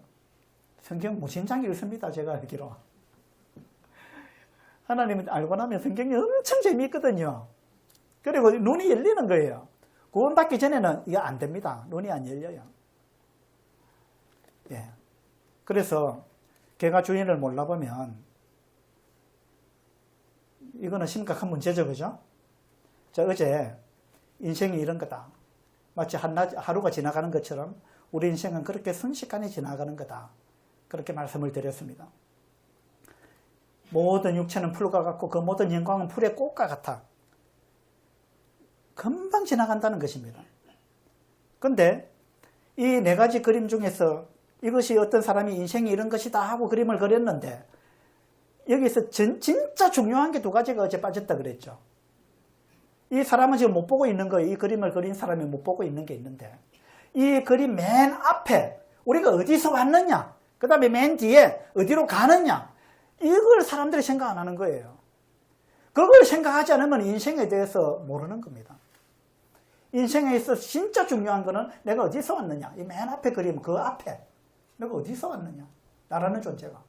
성경 무진장 읽습니다, 제가 알기로. 하나님은 알고 나면 성경이 엄청 재미있거든요. 그리고 눈이 열리는 거예요. 구원받기 전에는 이게 안 됩니다. 눈이 안 열려요. 예. 그래서 개가 주인을 몰라보면 이거는 심각한 문제죠, 그죠? 자, 어제 인생이 이런 거다. 마치 하루가 지나가는 것처럼 우리 인생은 그렇게 순식간에 지나가는 거다. 그렇게 말씀을 드렸습니다. 모든 육체는 풀과 같고 그 모든 영광은 풀의 꽃과 같아. 금방 지나간다는 것입니다. 그런데 이 네 가지 그림 중에서 이것이 어떤 사람이 인생이 이런 것이다 하고 그림을 그렸는데 여기서 진짜 중요한 게 두 가지가 어제 빠졌다 그랬죠. 이 사람은 지금 못 보고 있는 거예요. 이 그림을 그린 사람이 못 보고 있는 게 있는데 이 그림 맨 앞에 우리가 어디서 왔느냐, 그 다음에 맨 뒤에 어디로 가느냐, 이걸 사람들이 생각 안 하는 거예요. 그걸 생각하지 않으면 인생에 대해서 모르는 겁니다. 인생에 있어서 진짜 중요한 거는 내가 어디서 왔느냐, 이 맨 앞에 그림 그 앞에 내가 어디서 왔느냐 나라는 존재가.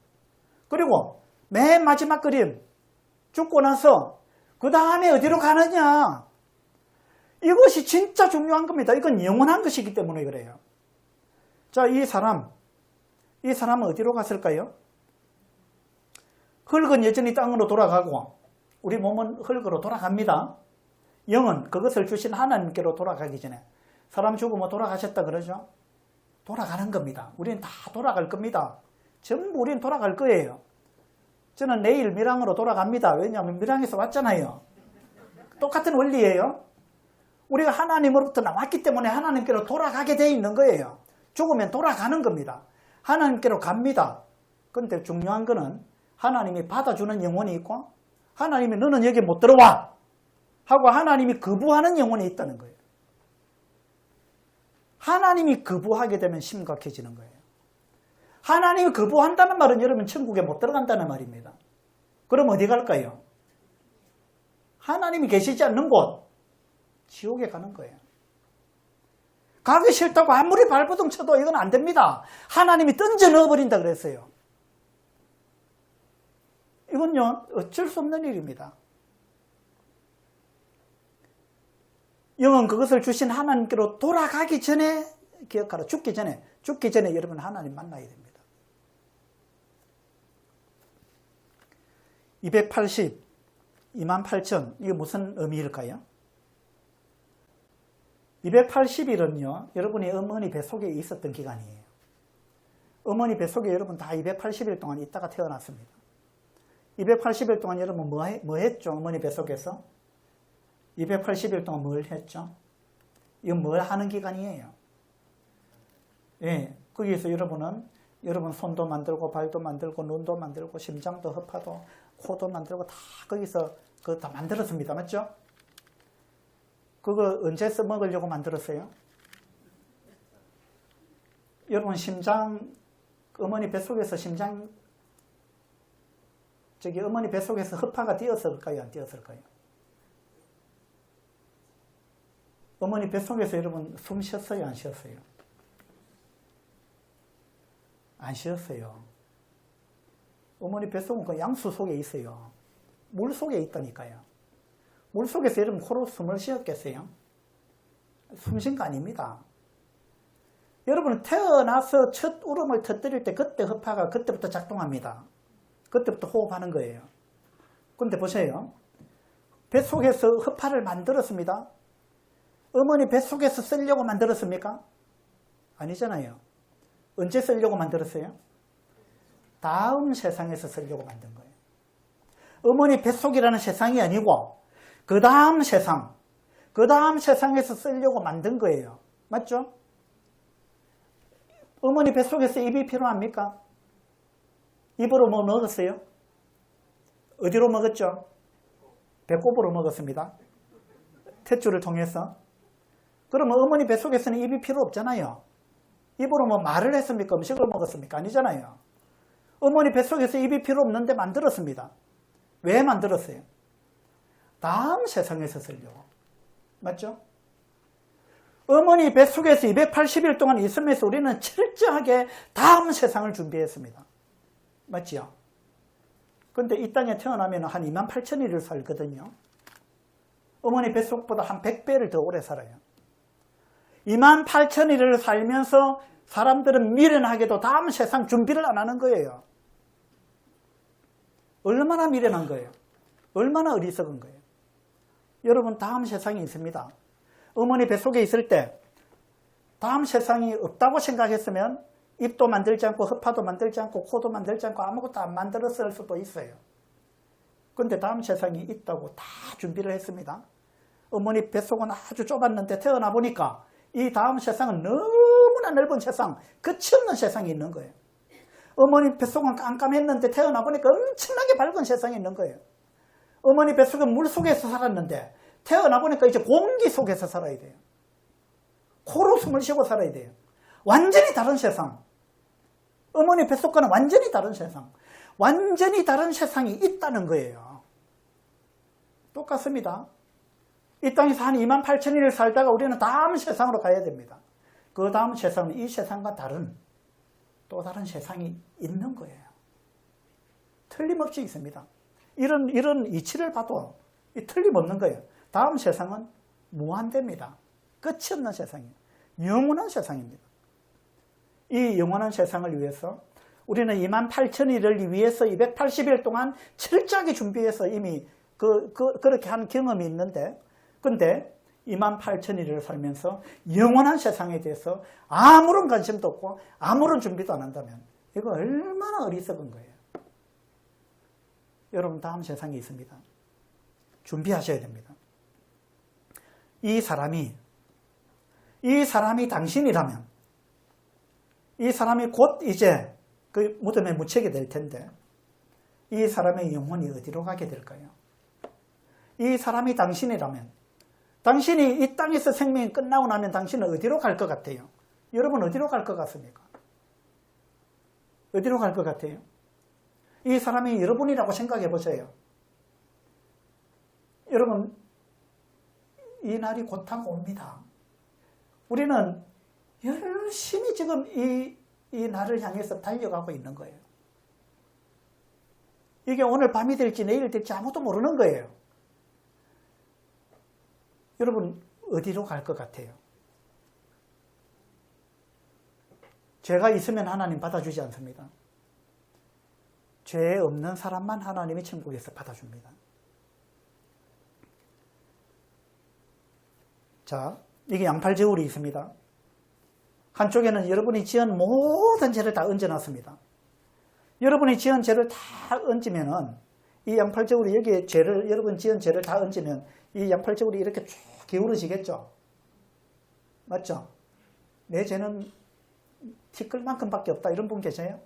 그리고 맨 마지막 그림 죽고 나서 그 다음에 어디로 가느냐, 이것이 진짜 중요한 겁니다. 이건 영원한 것이기 때문에 그래요. 자, 이 사람은 어디로 갔을까요? 흙은 여전히 땅으로 돌아가고 우리 몸은 흙으로 돌아갑니다. 영은 그것을 주신 하나님께로 돌아가기 전에, 사람 죽으면 돌아가셨다 그러죠? 돌아가는 겁니다. 우리는 다 돌아갈 겁니다. 전부 우리는 돌아갈 거예요. 저는 내일 밀양으로 돌아갑니다. 왜냐하면 밀양에서 왔잖아요. 똑같은 원리예요. 우리가 하나님으로부터 나왔기 때문에 하나님께로 돌아가게 돼 있는 거예요. 죽으면 돌아가는 겁니다. 하나님께로 갑니다. 그런데 중요한 거는 하나님이 받아주는 영혼이 있고 하나님이 너는 여기 못 들어와 하고 하나님이 거부하는 영혼이 있다는 거예요. 하나님이 거부하게 되면 심각해지는 거예요. 하나님이 거부한다는 말은 여러분 천국에 못 들어간다는 말입니다. 그럼 어디 갈까요? 하나님이 계시지 않는 곳, 지옥에 가는 거예요. 가기 싫다고 아무리 발버둥 쳐도 이건 안 됩니다. 하나님이 던져 넣어버린다 그랬어요. 이건요 어쩔 수 없는 일입니다. 영은 그것을 주신 하나님께로 돌아가기 전에 기억하라. 죽기 전에 여러분 하나님 만나야 됩니다. 280, 28,000 이게 무슨 의미일까요? 280일은요 여러분이 어머니 뱃속에 있었던 기간이에요. 어머니 뱃속에 여러분 다 280일 동안 있다가 태어났습니다. 280일 동안 여러분 뭐 했죠? 어머니 뱃속에서 280일 동안 뭘 했죠? 이건 뭘 하는 기간이에요. 예, 거기에서 여러분 손도 만들고 발도 만들고 눈도 만들고 심장도 허파도 코도 만들고 다 거기서 그거 다 만들었습니다. 맞죠? 그거 언제 써먹으려고 만들었어요? 여러분 어머니 뱃속에서 어머니 뱃속에서 허파가 뛰었을까요? 안 뛰었을까요? 어머니 뱃속에서 여러분 숨 쉬었어요? 안 쉬었어요? 안 쉬었어요. 어머니 뱃속은 그 양수 속에 있어요. 물 속에 있다니까요. 물 속에서 여러분 코로 숨을 쉬었겠어요? 숨 쉰 거 아닙니다. 여러분 태어나서 첫 울음을 터뜨릴 때 그때 허파가 그때부터 작동합니다. 그때부터 호흡하는 거예요. 그런데 보세요. 뱃속에서 허파를 만들었습니다. 어머니 뱃속에서 쓰려고 만들었습니까? 아니잖아요. 언제 쓰려고 만들었어요? 다음 세상에서 쓰려고 만든 거예요. 어머니 뱃속이라는 세상이 아니고 그 다음 세상에서 쓰려고 만든 거예요. 맞죠? 어머니 뱃속에서 입이 필요합니까? 입으로 뭐 먹었어요? 어디로 먹었죠? 배꼽으로 먹었습니다. 탯줄을 통해서. 그러면 어머니 뱃속에서는 입이 필요 없잖아요. 입으로 뭐 말을 했습니까? 음식을 먹었습니까? 아니잖아요. 어머니 뱃속에서 입이 필요 없는데 만들었습니다. 왜 만들었어요? 다음 세상에서 쓰려고. 맞죠? 어머니 뱃속에서 280일 동안 있으면서 우리는 철저하게 다음 세상을 준비했습니다. 맞지요? 근데 이 땅에 태어나면 한 28,000일을 살거든요. 어머니 뱃속보다 한 100배를 더 오래 살아요. 28,000일을 살면서 사람들은 미련하게도 다음 세상 준비를 안 하는 거예요. 얼마나 미련한 거예요? 얼마나 어리석은 거예요? 여러분 다음 세상이 있습니다. 어머니 뱃속에 있을 때 다음 세상이 없다고 생각했으면 입도 만들지 않고 허파도 만들지 않고 코도 만들지 않고 아무것도 안 만들었을 수도 있어요. 그런데 다음 세상이 있다고 다 준비를 했습니다. 어머니 뱃속은 아주 좁았는데 태어나 보니까 이 다음 세상은 너무나 너무나 넓은 세상, 끝이 없는 세상이 있는 거예요. 어머니 뱃속은 깜깜했는데 태어나 보니까 엄청나게 밝은 세상이 있는 거예요. 어머니 뱃속은 물 속에서 살았는데 태어나 보니까 이제 공기 속에서 살아야 돼요. 코로 숨을 쉬고 살아야 돼요. 완전히 다른 세상. 어머니 뱃속과는 완전히 다른 세상. 완전히 다른 세상이 있다는 거예요. 똑같습니다. 이 땅에서 한 28,000일 살다가 우리는 다음 세상으로 가야 됩니다. 그 다음 세상은 이 세상과 다른 또 다른 세상이 있는 거예요. 틀림없이 있습니다. 이런 이치를 봐도 틀림없는 거예요. 다음 세상은 무한대입니다. 끝이 없는 세상이에요. 영원한 세상입니다. 이 영원한 세상을 위해서 우리는 28,000일을 위해서 280일 동안 철저하게 준비해서 이미 그렇게 한 경험이 있는데, 근데 28,000일을 살면서 영원한 세상에 대해서 아무런 관심도 없고 아무런 준비도 안 한다면 이거 얼마나 어리석은 거예요. 여러분, 다음 세상이 있습니다. 준비하셔야 됩니다. 이 사람이 당신이라면 이 사람이 곧 이제 그 무덤에 묻히게 될 텐데 이 사람의 영혼이 어디로 가게 될까요? 이 사람이 당신이라면, 당신이 이 땅에서 생명이 끝나고 나면 당신은 어디로 갈 것 같아요? 여러분, 어디로 갈 것 같습니까? 어디로 갈 것 같아요? 이 사람이 여러분이라고 생각해 보세요. 여러분, 이 날이 곧 다가옵니다. 우리는 열심히 지금 이 날을 향해서 달려가고 있는 거예요. 이게 오늘 밤이 될지 내일 될지 아무도 모르는 거예요. 여러분, 어디로 갈 것 같아요? 죄가 있으면 하나님 받아주지 않습니다. 죄 없는 사람만 하나님이 천국에서 받아줍니다. 자, 이게 양팔저울이 있습니다. 한쪽에는 여러분이 지은 모든 죄를 다 얹어놨습니다. 여러분이 지은 죄를 다 얹으면은 이 양팔저울이 여기에 여러분 지은 죄를 다 얹으면 이 양팔저울이 이렇게 쭉 기울어지겠죠? 맞죠? 내 죄는 티끌만큼밖에 없다 이런 분 계세요?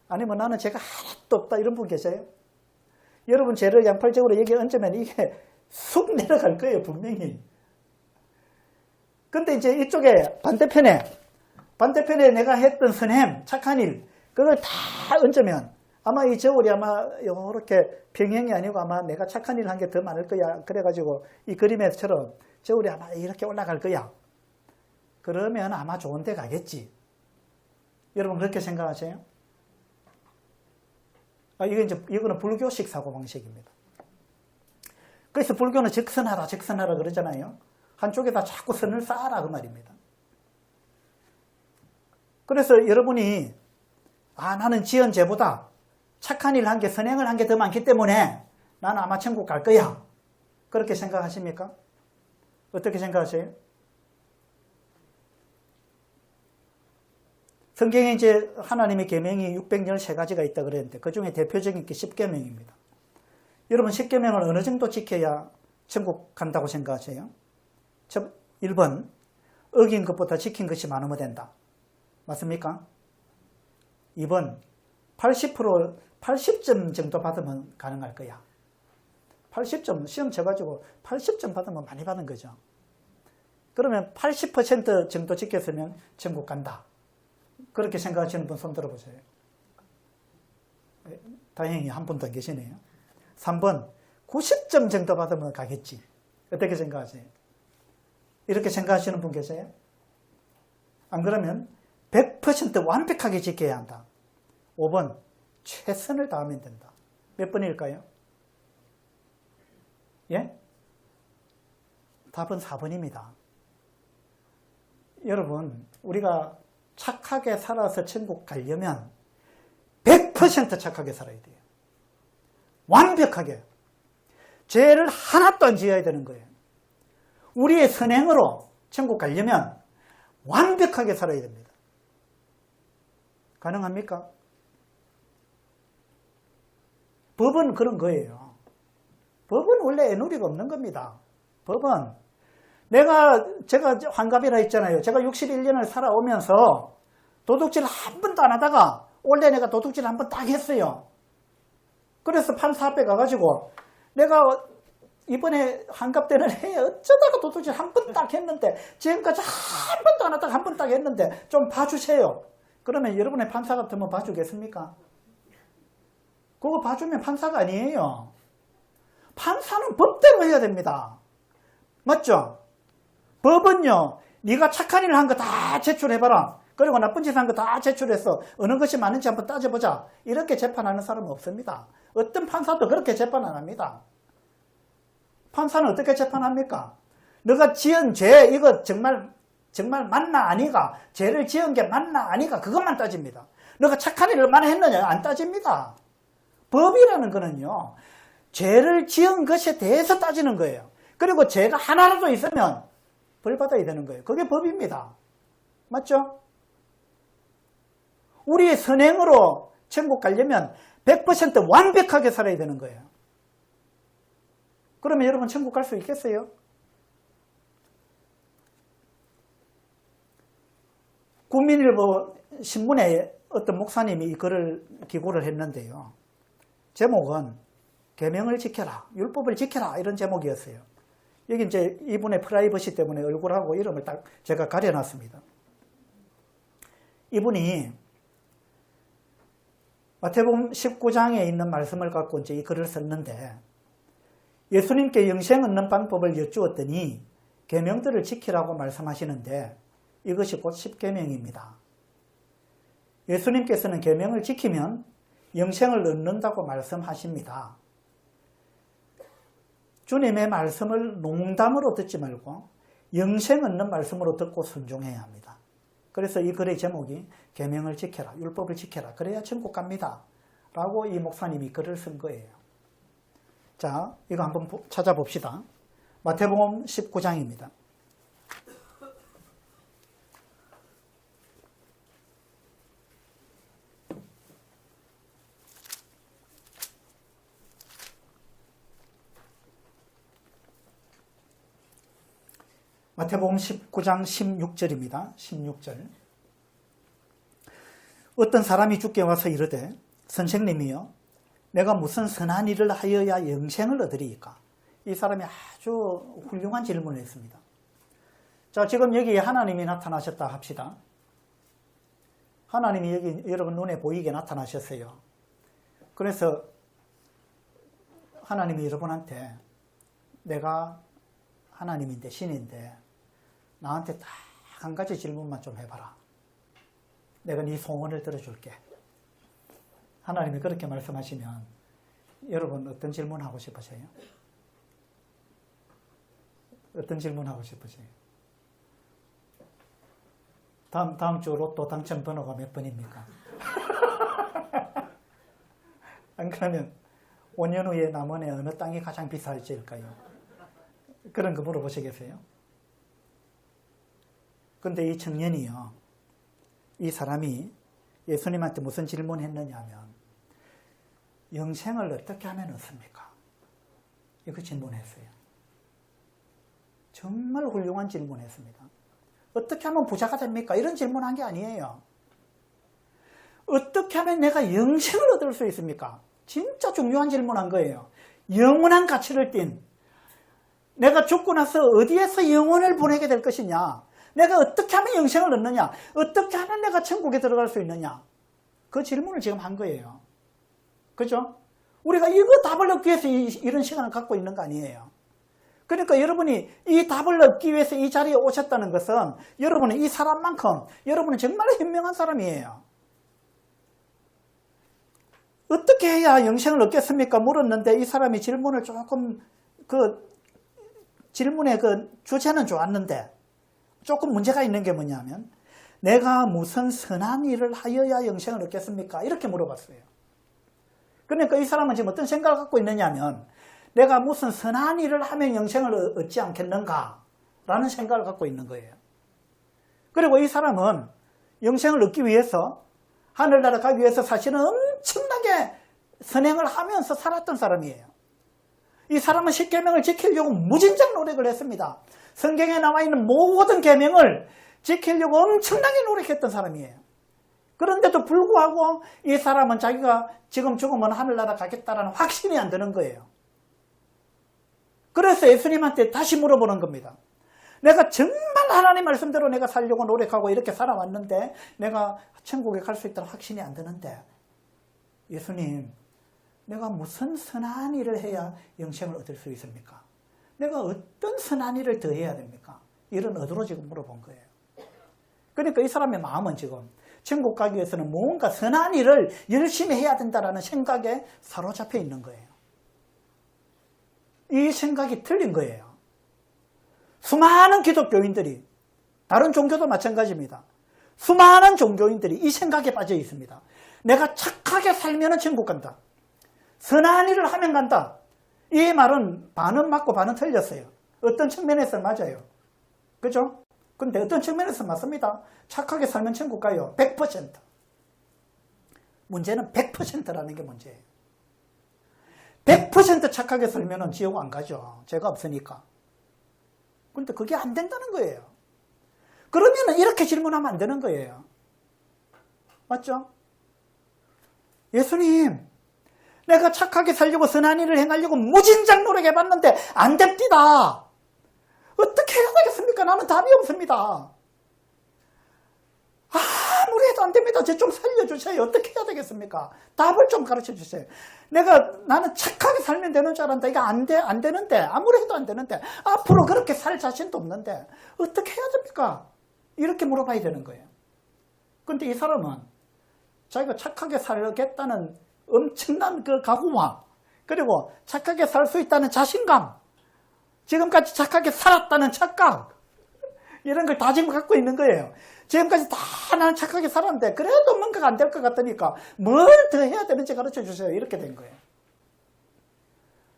아니면 나는 죄가 하나도 없다 이런 분 계세요? 여러분 죄를 양팔저울에 여기 얹으면 이게 쑥 내려갈 거예요, 분명히. 근데 이제 이쪽에 반대편에 내가 했던 선행, 착한 일, 그걸 다 얹으면 아마 이 저울이 아마 이렇게 평행이 아니고 아마 내가 착한 일 한 게 더 많을 거야. 그래가지고 이 그림에처럼 저울이 아마 이렇게 올라갈 거야. 그러면 아마 좋은 데 가겠지. 여러분 그렇게 생각하세요? 이거는 불교식 사고방식입니다. 그래서 불교는 적선하라 그러잖아요. 한쪽에다 자꾸 선을 쌓아라 그 말입니다. 그래서 여러분이 나는 지은 죄보다 착한 일 한 게, 선행을 한 게 더 많기 때문에 나는 아마 천국 갈 거야. 그렇게 생각하십니까? 어떻게 생각하세요? 성경에 이제 하나님의 계명이 613가지가 있다 그랬는데 그 중에 대표적인 게 10계명입니다. 여러분 10계명을 어느 정도 지켜야 천국 간다고 생각하세요? 1번, 어긴 것보다 지킨 것이 많으면 된다. 맞습니까? 2번, 80점 정도 받으면 가능할 거야. 80점, 시험 쳐가지고 80점 받으면 많이 받은 거죠. 그러면 80% 정도 지켰으면 천국 간다. 그렇게 생각하시는 분 손 들어보세요. 다행히 한 분도 안 계시네요. 3번, 90점 정도 받으면 가겠지. 어떻게 생각하세요? 이렇게 생각하시는 분 계세요? 안 그러면 100% 완벽하게 지켜야 한다. 5번, 최선을 다하면 된다. 몇 번일까요? 예? 답은 4번입니다. 여러분, 우리가 착하게 살아서 천국 가려면 100% 착하게 살아야 돼요. 완벽하게. 죄를 하나도 안 지어야 되는 거예요. 우리의 선행으로 천국 가려면 완벽하게 살아야 됩니다. 가능합니까? 법은 그런 거예요. 법은 원래 애누리가 없는 겁니다. 법은 제가 환갑이라 했잖아요. 제가 61년을 살아오면서 도둑질 한 번도 안 하다가 원래 내가 도둑질 한 번 딱 했어요. 그래서 판사 앞에 가가지고 내가 이번에 환갑 때는 해 어쩌다가 도둑질 한 번 딱 했는데 지금까지 한 번도 안 하다가 한 번 딱 했는데 좀 봐주세요. 그러면 여러분의 판사 같으면 봐주겠습니까? 그거 봐주면 판사가 아니에요. 판사는 법대로 해야 됩니다. 맞죠? 법은요, 네가 착한 일을 한 거 다 제출해봐라. 그리고 나쁜 짓 한 거 다 제출해서 어느 것이 맞는지 한번 따져보자. 이렇게 재판하는 사람은 없습니다. 어떤 판사도 그렇게 재판 안 합니다. 판사는 어떻게 재판합니까? 너가 지은 죄, 이거 정말 맞나 아니가, 죄를 지은 게 맞나 아니가, 그것만 따집니다. 너가 착한 일을 많이 했느냐, 안 따집니다. 법이라는 거는요, 죄를 지은 것에 대해서 따지는 거예요. 그리고 죄가 하나라도 있으면 벌 받아야 되는 거예요. 그게 법입니다. 맞죠? 우리의 선행으로 천국 가려면 100% 완벽하게 살아야 되는 거예요. 그러면 여러분 천국 갈 수 있겠어요? 국민일보 신문에 어떤 목사님이 이 글을 기고를 했는데요. 제목은 계명을 지켜라, 율법을 지켜라, 이런 제목이었어요. 여기 이제 이분의 프라이버시 때문에 얼굴하고 이름을 딱 제가 가려놨습니다. 이분이 마태복음 19장에 있는 말씀을 갖고 이제 이 글을 썼는데, 예수님께 영생 얻는 방법을 여쭈었더니 계명들을 지키라고 말씀하시는데 이것이 곧 10계명입니다. 예수님께서는 계명을 지키면 영생을 얻는다고 말씀하십니다. 주님의 말씀을 농담으로 듣지 말고 영생 얻는 말씀으로 듣고 순종해야 합니다. 그래서 이 글의 제목이 계명을 지켜라, 율법을 지켜라, 그래야 천국 갑니다 라고 이 목사님이 글을 쓴 거예요. 자, 이거 한번 찾아봅시다. 마태복음 19장입니다. 마태복음 19장 16절입니다. 16절. 어떤 사람이 주께 와서 이르되 선생님이여 내가 무슨 선한 일을 하여야 영생을 얻으리이까? 이 사람이 아주 훌륭한 질문을 했습니다. 자, 지금 여기 하나님이 나타나셨다 합시다. 하나님이 여기 여러분 눈에 보이게 나타나셨어요. 그래서 하나님이 여러분한테 내가 하나님인데 신인데 나한테 딱 한 가지 질문만 좀 해봐라. 내가 네 소원을 들어줄게. 하나님이 그렇게 말씀하시면 여러분 어떤 질문 하고 싶으세요? 어떤 질문 하고 싶으세요? 다음 주 로또 당첨 번호가 몇 번입니까? 안 그러면 5년 후에 남원에 어느 땅이 가장 비쌀지일까요? 그런 거 물어보시겠어요? 근데 이 청년이요, 이 사람이 예수님한테 무슨 질문을 했느냐 하면 영생을 어떻게 하면 얻습니까? 이거 질문했어요. 정말 훌륭한 질문했습니다. 어떻게 하면 부자가 됩니까? 이런 질문한 게 아니에요. 어떻게 하면 내가 영생을 얻을 수 있습니까? 진짜 중요한 질문한 거예요. 영원한 가치를 띤, 내가 죽고 나서 어디에서 영혼을 보내게 될 것이냐, 내가 어떻게 하면 영생을 얻느냐, 어떻게 하면 내가 천국에 들어갈 수 있느냐, 그 질문을 지금 한 거예요. 그죠? 우리가 이거 답을 얻기 위해서 이런 시간을 갖고 있는 거 아니에요. 그러니까 여러분이 이 답을 얻기 위해서 이 자리에 오셨다는 것은 여러분은 이 사람만큼 여러분은 정말 현명한 사람이에요. 어떻게 해야 영생을 얻겠습니까? 물었는데 이 사람이 질문을 조금 질문의 주제는 좋았는데 조금 문제가 있는 게 뭐냐면 내가 무슨 선한 일을 하여야 영생을 얻겠습니까? 이렇게 물어봤어요. 그러니까 이 사람은 지금 어떤 생각을 갖고 있느냐면 내가 무슨 선한 일을 하면 영생을 얻지 않겠는가 라는 생각을 갖고 있는 거예요. 그리고 이 사람은 영생을 얻기 위해서 하늘나라 가기 위해서 사실은 엄청나게 선행을 하면서 살았던 사람이에요. 이 사람은 십계명을 지키려고 무진장 노력을 했습니다. 성경에 나와 있는 모든 계명을 지키려고 엄청나게 노력했던 사람이에요. 그런데도 불구하고 이 사람은 자기가 지금 죽으면 하늘나라 가겠다라는 확신이 안 드는 거예요. 그래서 예수님한테 다시 물어보는 겁니다. 내가 정말 하나님 말씀대로 내가 살려고 노력하고 이렇게 살아왔는데 내가 천국에 갈 수 있다는 확신이 안 드는데 예수님, 내가 무슨 선한 일을 해야 영생을 얻을 수 있습니까? 내가 어떤 선한 일을 더 해야 됩니까? 이런 의도로 지금 물어본 거예요. 그러니까 이 사람의 마음은 지금 천국 가기 위해서는 뭔가 선한 일을 열심히 해야 된다는 생각에 사로잡혀 있는 거예요. 이 생각이 틀린 거예요. 수많은 기독교인들이, 다른 종교도 마찬가지입니다. 수많은 종교인들이 이 생각에 빠져 있습니다. 내가 착하게 살면 천국 간다. 선한 일을 하면 간다. 이 말은 반은 맞고 반은 틀렸어요. 어떤 측면에서 맞아요. 그죠? 근데 어떤 측면에서 맞습니다. 착하게 살면 천국 가요. 100%. 문제는 100%라는 게 문제예요. 100% 착하게 살면 지옥 안 가죠. 죄가 없으니까. 근데 그게 안 된다는 거예요. 그러면 이렇게 질문하면 안 되는 거예요. 맞죠? 예수님, 내가 착하게 살려고 선한 일을 행하려고 무진장 노력해봤는데 안 됩니다. 어떻게 해야 되겠습니까? 나는 답이 없습니다. 아무리 해도 안 됩니다. 저 좀 살려주세요. 어떻게 해야 되겠습니까? 답을 좀 가르쳐 주세요. 나는 착하게 살면 되는 줄 알았는데 이거 안 되는데, 아무리 해도 안 되는데, 앞으로 그렇게 살 자신도 없는데 어떻게 해야 됩니까? 이렇게 물어봐야 되는 거예요. 근데 이 사람은 자기가 착하게 살겠다는 엄청난 그 각오와, 그리고 착하게 살 수 있다는 자신감, 지금까지 착하게 살았다는 착각, 이런 걸 다 지금 갖고 있는 거예요. 지금까지 다 나는 착하게 살았는데 그래도 뭔가가 안 될 것 같으니까 뭘 더 해야 되는지 가르쳐 주세요. 이렇게 된 거예요.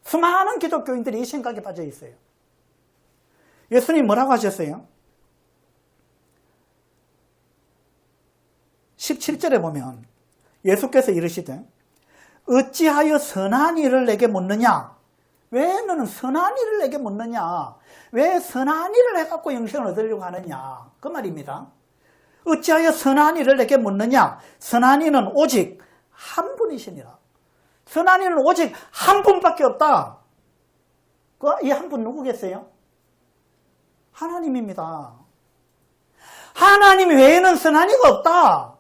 수많은 기독교인들이 이 생각에 빠져 있어요. 예수님 뭐라고 하셨어요? 17절에 보면 예수께서 이르시되 어찌하여 선한 일을 내게 묻느냐? 왜 너는 선한 일을 내게 묻느냐? 왜 선한 일을 해갖고 영생을 얻으려고 하느냐? 그 말입니다. 어찌하여 선한 일을 내게 묻느냐? 선한 이는 오직 한 분이시니라. 선한 이는 오직 한 분밖에 없다. 이 한 분 누구겠어요? 하나님입니다. 하나님 외에는 선한 이가 없다.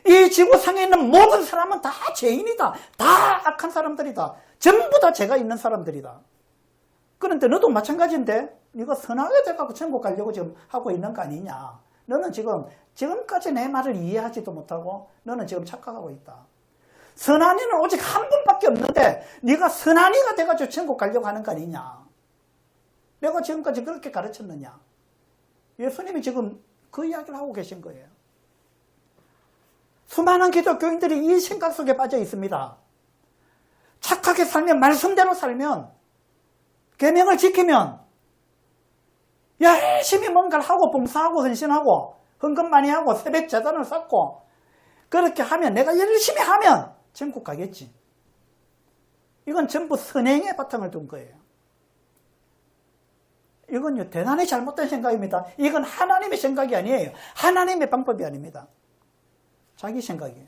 이 지구상에 있는 모든 사람은 다 죄인이다. 다 악한 사람들이다. 전부 다 죄가 있는 사람들이다. 그런데 너도 마찬가지인데 네가 선하게 돼갖고 천국 가려고 지금 하고 있는 거 아니냐. 너는 지금까지 내 말을 이해하지도 못하고 너는 지금 착각하고 있다. 선한 이는 오직 한 분밖에 없는데 네가 선한 이가 돼가지고 천국 가려고 하는 거 아니냐. 내가 지금까지 그렇게 가르쳤느냐. 예수님이 지금 그 이야기를 하고 계신 거예요. 수많은 기독교인들이 이 생각 속에 빠져 있습니다. 착하게 살면, 말씀대로 살면, 계명을 지키면, 열심히 뭔가를 하고 봉사하고 헌신하고 헌금 많이 하고 새벽 제단을 쌓고 그렇게 하면, 내가 열심히 하면 천국 가겠지. 이건 전부 선행의 바탕을 둔 거예요. 이건요, 대단히 잘못된 생각입니다. 이건 하나님의 생각이 아니에요. 하나님의 방법이 아닙니다. 자기 생각이에요.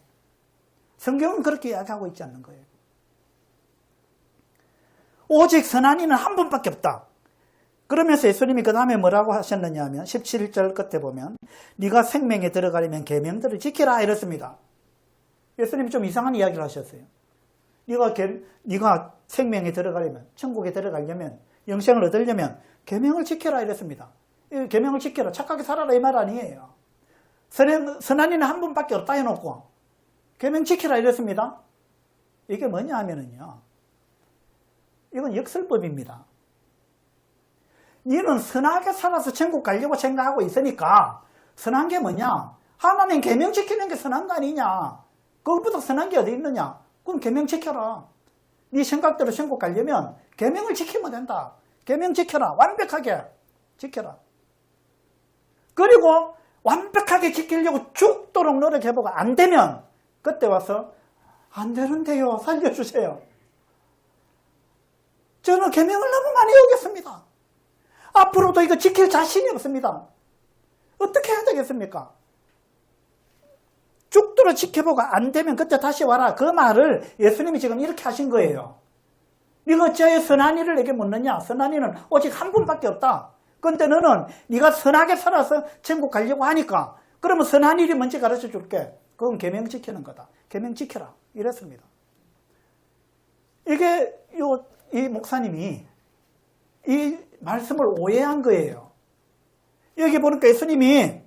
성경은 그렇게 이야기하고 있지 않는 거예요. 오직 선한 이는 한 분밖에 없다. 그러면서 예수님이 그 다음에 뭐라고 하셨느냐 하면 17절 끝에 보면 네가 생명에 들어가려면 계명들을 지키라 이랬습니다. 예수님이 좀 이상한 이야기를 하셨어요. 네가 생명에 들어가려면, 천국에 들어가려면, 영생을 얻으려면 계명을 지켜라 이랬습니다. 계명을 지켜라, 착하게 살아라 이 말 아니에요. 선한 이는 한 분밖에 없다 해놓고 계명 지키라 이랬습니다. 이게 뭐냐 하면은요, 이건 역설법입니다. 너는 선하게 살아서 천국 가려고 생각하고 있으니까 선한 게 뭐냐? 하나님 계명 지키는 게 선한 거 아니냐? 그것보다 선한 게 어디 있느냐? 그럼 계명 지켜라. 네 생각대로 천국 가려면 계명을 지키면 된다. 계명 지켜라. 완벽하게 지켜라. 그리고 완벽하게 지키려고 죽도록 노력해보고 안 되면 그때 와서 안 되는데요. 살려주세요. 저는 계명을 너무 많이 어겼습니다. 앞으로도 이거 지킬 자신이 없습니다. 어떻게 해야 되겠습니까? 죽도록 지켜보고 안 되면 그때 다시 와라. 그 말을 예수님이 지금 이렇게 하신 거예요. 네가 어찌하여 선한 일을 내게 묻느냐? 선한 일은 오직 한 분밖에 없다. 그런데 너는 네가 선하게 살아서 천국 가려고 하니까 그러면 선한 일이 뭔지 가르쳐 줄게. 그건 계명 지키는 거다. 계명 지켜라. 이랬습니다. 이게 이 목사님이 이 말씀을 오해한 거예요. 여기 보니까 예수님이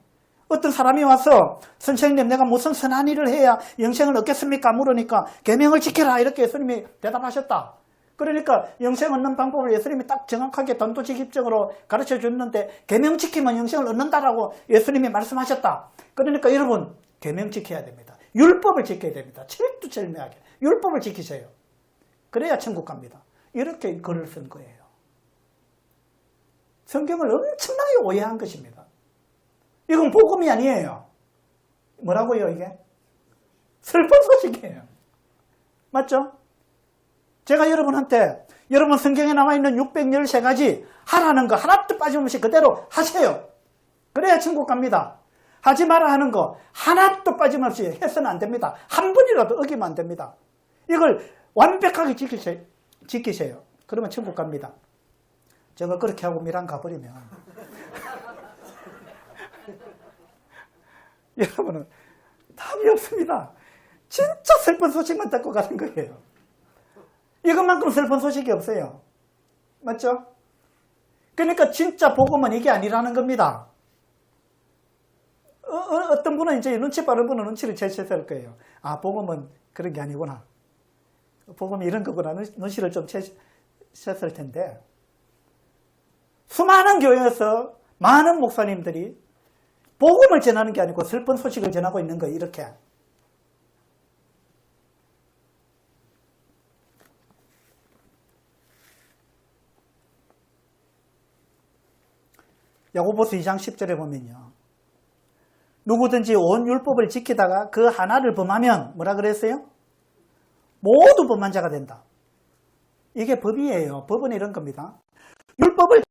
어떤 사람이 와서 선생님 내가 무슨 선한 일을 해야 영생을 얻겠습니까? 물으니까 계명을 지켜라 이렇게 예수님이 대답하셨다. 그러니까 영생 얻는 방법을 예수님이 딱 정확하게 단도직입적으로 가르쳐 줬는데 계명 지키면 영생을 얻는다라고 예수님이 말씀하셨다. 그러니까 여러분 계명 지켜야 됩니다. 율법을 지켜야 됩니다. 철두철미하게 율법을 지키세요. 그래야 천국 갑니다. 이렇게 글을 쓴 거예요. 성경을 엄청나게 오해한 것입니다. 이건 복음이 아니에요. 뭐라고요 이게? 슬픈 소식이에요. 맞죠? 제가 여러분한테 여러분 성경에 나와 있는 613가지 하라는 거 하나도 빠짐없이 그대로 하세요. 그래야 천국 갑니다. 하지 마라 하는 거 하나도 빠짐없이 해서는 안 됩니다. 한 번이라도 어기면 안 됩니다. 이걸 완벽하게 지키세요. 그러면 천국 갑니다. 제가 그렇게 하고 미란 가버리면 여러분은 답이 없습니다. 진짜 슬픈 소식만 듣고 가는 거예요. 이것만큼 슬픈 소식이 없어요. 맞죠? 그러니까 진짜 복음은 이게 아니라는 겁니다. 어떤 분은 이제 눈치 빠른 분은 눈치를 채셨을 거예요. 아, 복음은 그런 게 아니구나. 복음이 이런 거구나. 눈치를 좀 채셨을 텐데. 수많은 교회에서 많은 목사님들이 복음을 전하는 게 아니고 슬픈 소식을 전하고 있는 거예요. 이렇게. 야고보서 2장 10절에 보면요. 누구든지 온 율법을 지키다가 그 하나를 범하면 뭐라 그랬어요? 모두 범한 자가 된다. 이게 법이에요. 법은 이런 겁니다. 율법을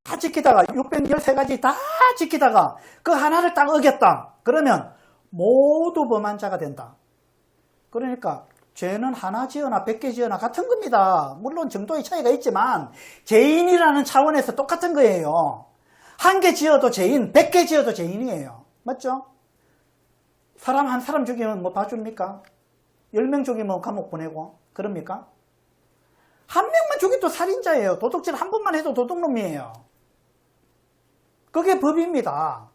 다 지키다가 613가지 다 지키다가 그 하나를 딱 어겼다. 그러면 모두 범한 자가 된다. 그러니까 죄는 하나 지어나 100개 지어나 같은 겁니다. 물론 정도의 차이가 있지만 죄인이라는 차원에서 똑같은 거예요. 한 개 지어도 죄인, 100개 지어도 죄인이에요. 맞죠? 사람 한 사람 죽이면 뭐 봐줍니까? 10명 죽이면 감옥 보내고 그럽니까? 한 명만 죽여도 살인자예요. 도둑질 한 번만 해도 도둑놈이에요. 그게 법입니다.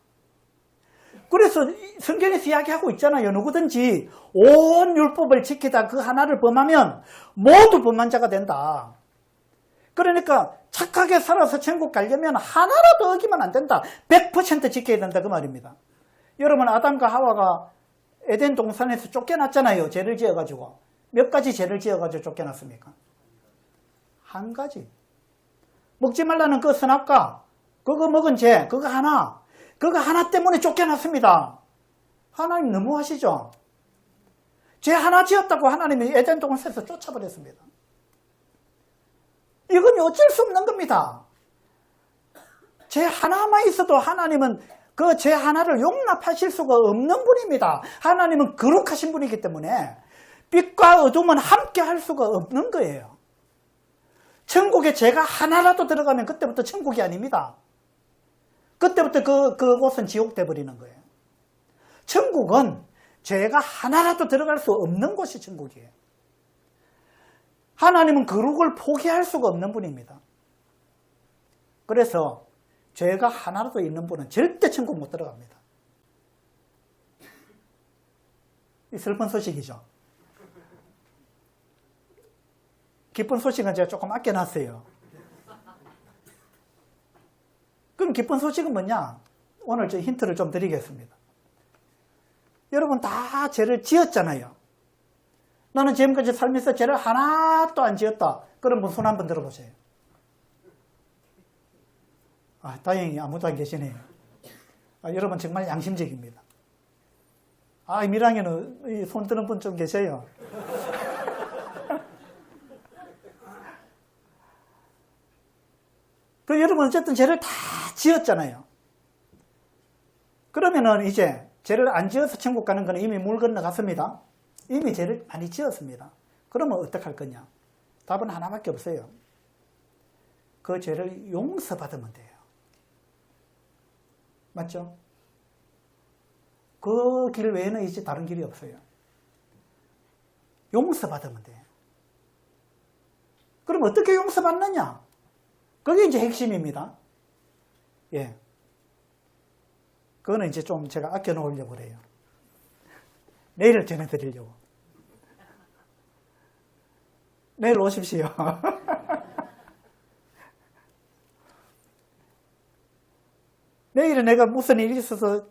그래서 성경에서 이야기하고 있잖아요. 누구든지 온 율법을 지키다 그 하나를 범하면 모두 범한 자가 된다. 그러니까 착하게 살아서 천국 가려면 하나라도 어기면 안 된다. 100% 지켜야 된다 그 말입니다. 여러분 아담과 하와가 에덴 동산에서 쫓겨났잖아요. 죄를 지어가지고. 몇 가지 죄를 지어가지고 쫓겨났습니까? 한 가지. 먹지 말라는 그 선악과 그거 먹은 죄 그거 하나 때문에 쫓겨났습니다. 하나님 너무하시죠? 죄 하나 지었다고 하나님이 에덴 동산에서 쫓아버렸습니다. 이건 어쩔 수 없는 겁니다. 죄 하나만 있어도 하나님은 그 죄 하나를 용납하실 수가 없는 분입니다. 하나님은 거룩하신 분이기 때문에 빛과 어둠은 함께 할 수가 없는 거예요. 천국에 죄가 하나라도 들어가면 그때부터 천국이 아닙니다. 그때부터 그곳은 지옥 돼버리는 거예요. 천국은 죄가 하나라도 들어갈 수 없는 곳이 천국이에요. 하나님은 거룩을 포기할 수가 없는 분입니다. 그래서 죄가 하나라도 있는 분은 절대 천국 못 들어갑니다. 이 슬픈 소식이죠. 기쁜 소식은 제가 조금 아껴놨어요. 그럼 기쁜 소식은 뭐냐? 오늘 저 힌트를 좀 드리겠습니다. 여러분 다 죄를 지었잖아요. 나는 지금까지 살면서 죄를 하나도 안 지었다. 그런 분 손 한번 들어보세요. 아, 다행히 아무도 안 계시네요. 아, 여러분 정말 양심적입니다. 아, 미랑에는 손 드는 분 좀 계세요. 그 여러분 어쨌든 죄를 다 지었잖아요. 그러면은 이제 죄를 안 지어서 천국 가는 거는 이미 물 건너갔습니다. 이미 죄를 많이 지었습니다. 그러면 어떡할 거냐? 답은 하나밖에 없어요. 그 죄를 용서받으면 돼요. 맞죠? 그 길 외에는 이제 다른 길이 없어요. 용서받으면 돼요. 그럼 어떻게 용서받느냐? 그게 이제 핵심입니다. 예. 그거는 이제 좀 제가 아껴 놓으려고 그래요. 내일 전해드리려고. 내일 오십시오. 내일은 내가 무슨 일이 있어서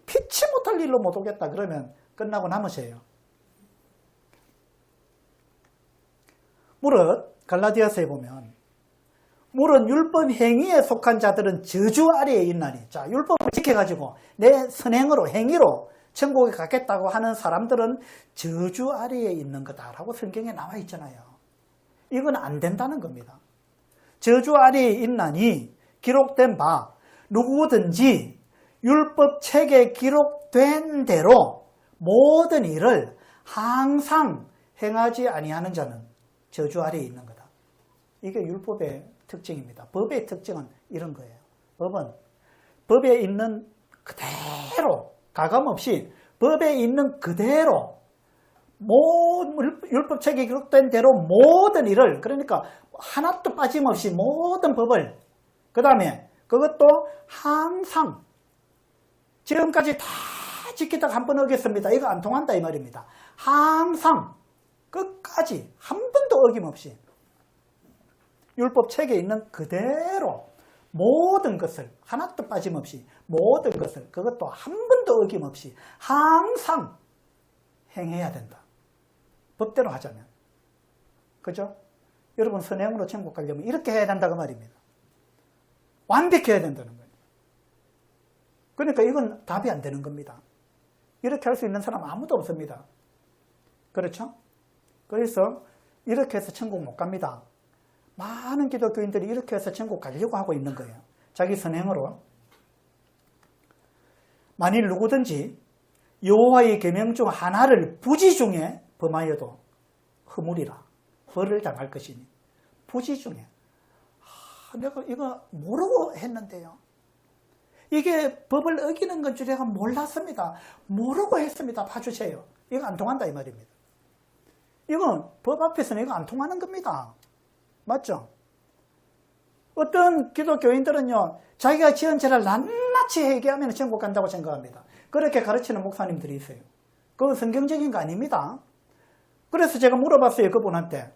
피치 못할 일로 못 오겠다. 그러면 끝나고 남으세요. 무릇 갈라디아서에 보면 물은 율법 행위에 속한 자들은 저주 아래에 있나니. 자, 율법을 지켜가지고 내 선행으로 행위로 천국에 가겠다고 하는 사람들은 저주 아래에 있는 거다라고 성경에 나와 있잖아요. 이건 안 된다는 겁니다. 저주 아래에 있나니 기록된 바 누구든지 율법 책에 기록된 대로 모든 일을 항상 행하지 아니하는 자는 저주 아래에 있는 거다. 이게 율법의 특징입니다. 법의 특징은 이런 거예요. 법은 법에 있는 그대로 가감없이 법에 있는 그대로 율법책에 기록된 대로 모든 일을, 그러니까 하나도 빠짐없이 모든 법을, 그 다음에 그것도 항상 지금까지 다 지키다가 한 번 어겼습니다. 이거 안 통한다 이 말입니다. 항상 끝까지 한 번도 어김없이 율법책에 있는 그대로 모든 것을 하나도 빠짐없이 모든 것을, 그것도 한 번도 어김없이 항상 행해야 된다. 법대로 하자면. 그죠? 여러분 선행으로 천국 가려면 이렇게 해야 된다고 말입니다. 완벽해야 된다는 거예요. 그러니까 이건 답이 안 되는 겁니다. 이렇게 할 수 있는 사람 아무도 없습니다. 그렇죠? 그래서 이렇게 해서 천국 못 갑니다. 많은 기독교인들이 이렇게 해서 천국 가려고 하고 있는 거예요. 자기 선행으로. 만일 누구든지 여호와의 계명 중 하나를 부지 중에 범하여도 허물이라 벌을 당할 것이니. 부지 중에. 내가 이거 모르고 했는데요. 이게 법을 어기는 건 줄 내가 몰랐습니다. 모르고 했습니다. 봐주세요. 이거 안 통한다 이 말입니다. 이건 법 앞에서는 이거 안 통하는 겁니다. 맞죠? 어떤 기독교인들은요, 자기가 지은 죄를 낱낱이 회개하면 천국 간다고 생각합니다. 그렇게 가르치는 목사님들이 있어요. 그건 성경적인 거 아닙니다. 그래서 제가 물어봤어요, 그분한테.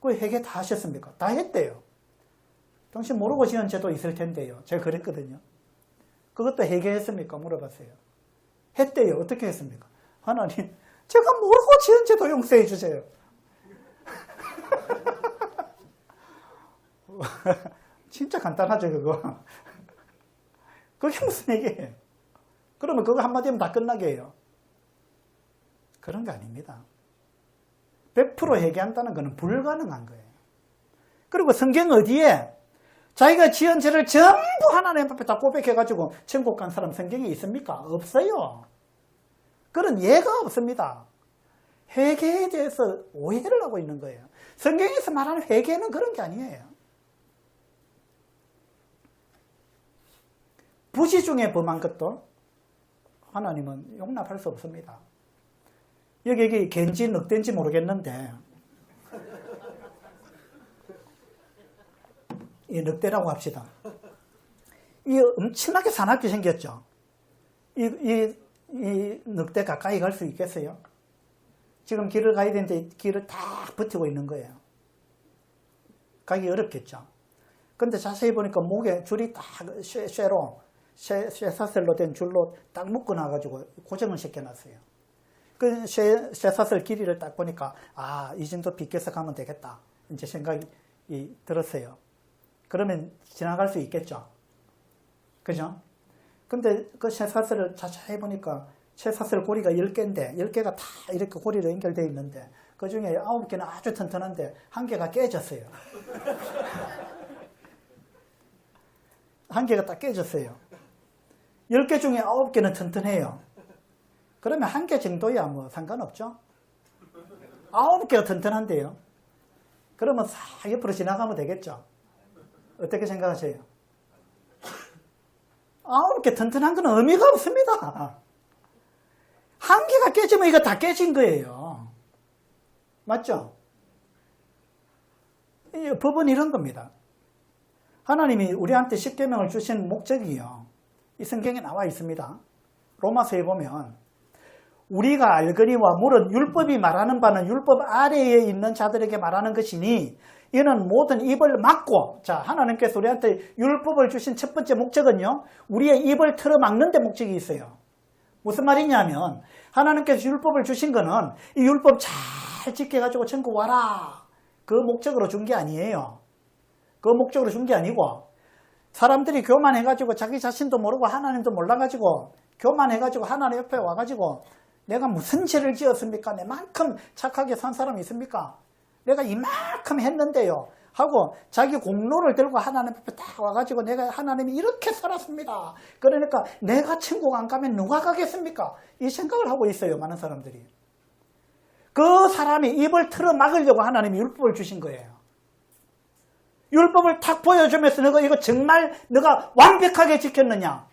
그 회개 다 하셨습니까? 다 했대요. 당신 모르고 지은 죄도 있을 텐데요. 제가 그랬거든요. 그것도 회개했습니까? 물어봤어요. 했대요. 어떻게 했습니까? 하나님, 제가 모르고 지은 죄도 용서해 주세요. 진짜 간단하죠, 그거. 그게 무슨 얘기예요? 그러면 그거 한마디면 다 끝나게 해요. 그런 거 아닙니다. 100% 회개한다는 것은 불가능한 거예요. 그리고 성경 어디에 자기가 지은 죄를 전부 하나님 앞에 다 고백해가지고 천국 간 사람 성경에 있습니까? 없어요. 그런 예가 없습니다. 회개에 대해서 오해를 하고 있는 거예요. 성경에서 말하는 회개는 그런 게 아니에요. 부지 중에 범한 것도 하나님은 용납할 수 없습니다. 여기 갠지 늑대인지 모르겠는데 이 늑대라고 합시다. 이 엄청나게 사납게 생겼죠. 이 늑대 가까이 갈 수 있겠어요? 지금 길을 가야 되는데 길을 딱 버티고 있는 거예요. 가기 어렵겠죠. 근데 자세히 보니까 목에 줄이 딱 쇠사슬로 된 줄로 딱 묶어놔가지고 고정을 시켜놨어요. 그 쇠사슬 길이를 딱 보니까 이 정도 비껴서 가면 되겠다. 이제 생각이 들었어요. 그러면 지나갈 수 있겠죠. 그죠? 근데 그 쇠사슬을 자세히 보니까 쇠사슬 고리가 10개인데 10개가 다 이렇게 고리로 연결되어 있는데 그 중에 9개는 아주 튼튼한데 1개가 깨졌어요. 한 개가 딱 깨졌어요. 10개 중에 9개는 튼튼해요. 그러면 한 개 정도야 뭐 상관없죠. 9개가 튼튼한데요. 그러면 싹 옆으로 지나가면 되겠죠. 어떻게 생각하세요? 9개 튼튼한 건 의미가 없습니다. 한 개가 깨지면 이거 다 깨진 거예요. 맞죠? 법은 이런 겁니다. 하나님이 우리한테 십계명을 주신 목적이요. 이 성경에 나와 있습니다. 로마서에 보면 우리가 알거니와 물은 율법이 말하는 바는 율법 아래에 있는 자들에게 말하는 것이니 이는 모든 입을 막고, 자, 하나님께서 우리한테 율법을 주신 첫 번째 목적은요, 우리의 입을 틀어막는 데 목적이 있어요. 무슨 말이냐면 하나님께서 율법을 주신 거는 이 율법 잘 지켜가지고 천국 와라, 그 목적으로 준 게 아니에요. 그 목적으로 준 게 아니고 사람들이 교만해가지고 자기 자신도 모르고 하나님도 몰라가지고 교만해가지고 하나님 옆에 와가지고 내가 무슨 죄를 지었습니까? 내만큼 착하게 산 사람이 있습니까? 내가 이만큼 했는데요 하고 자기 공로를 들고 하나님 앞에 딱 와가지고 내가 하나님이 이렇게 살았습니다. 그러니까 내가 천국 안 가면 누가 가겠습니까? 이 생각을 하고 있어요. 많은 사람들이. 그 사람이 입을 틀어 막으려고 하나님이 율법을 주신 거예요. 율법을 탁 보여주면서 너가 이거 정말 너가 완벽하게 지켰느냐?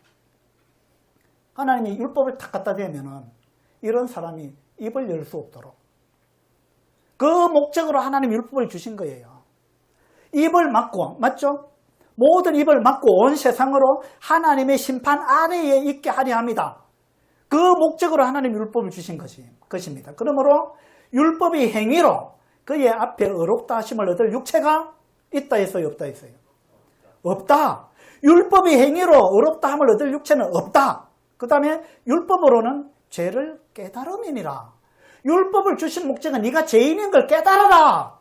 하나님이 율법을 탁 갖다 대면은 이런 사람이 입을 열 수 없도록 그 목적으로 하나님 율법을 주신 거예요. 입을 막고, 맞죠? 모든 입을 막고 온 세상으로 하나님의 심판 아래에 있게 하려 합니다. 그 목적으로 하나님 율법을 주신 것입니다. 그러므로 율법의 행위로 그의 앞에 의롭다 하심을 얻을 육체가 있다 했어요, 없다 했어요? 없다. 율법의 행위로 의롭다 함을 얻을 육체는 없다. 그 다음에 율법으로는 죄를 깨달음이니라. 율법을 주신 목적은 네가 죄인인 걸 깨달아라.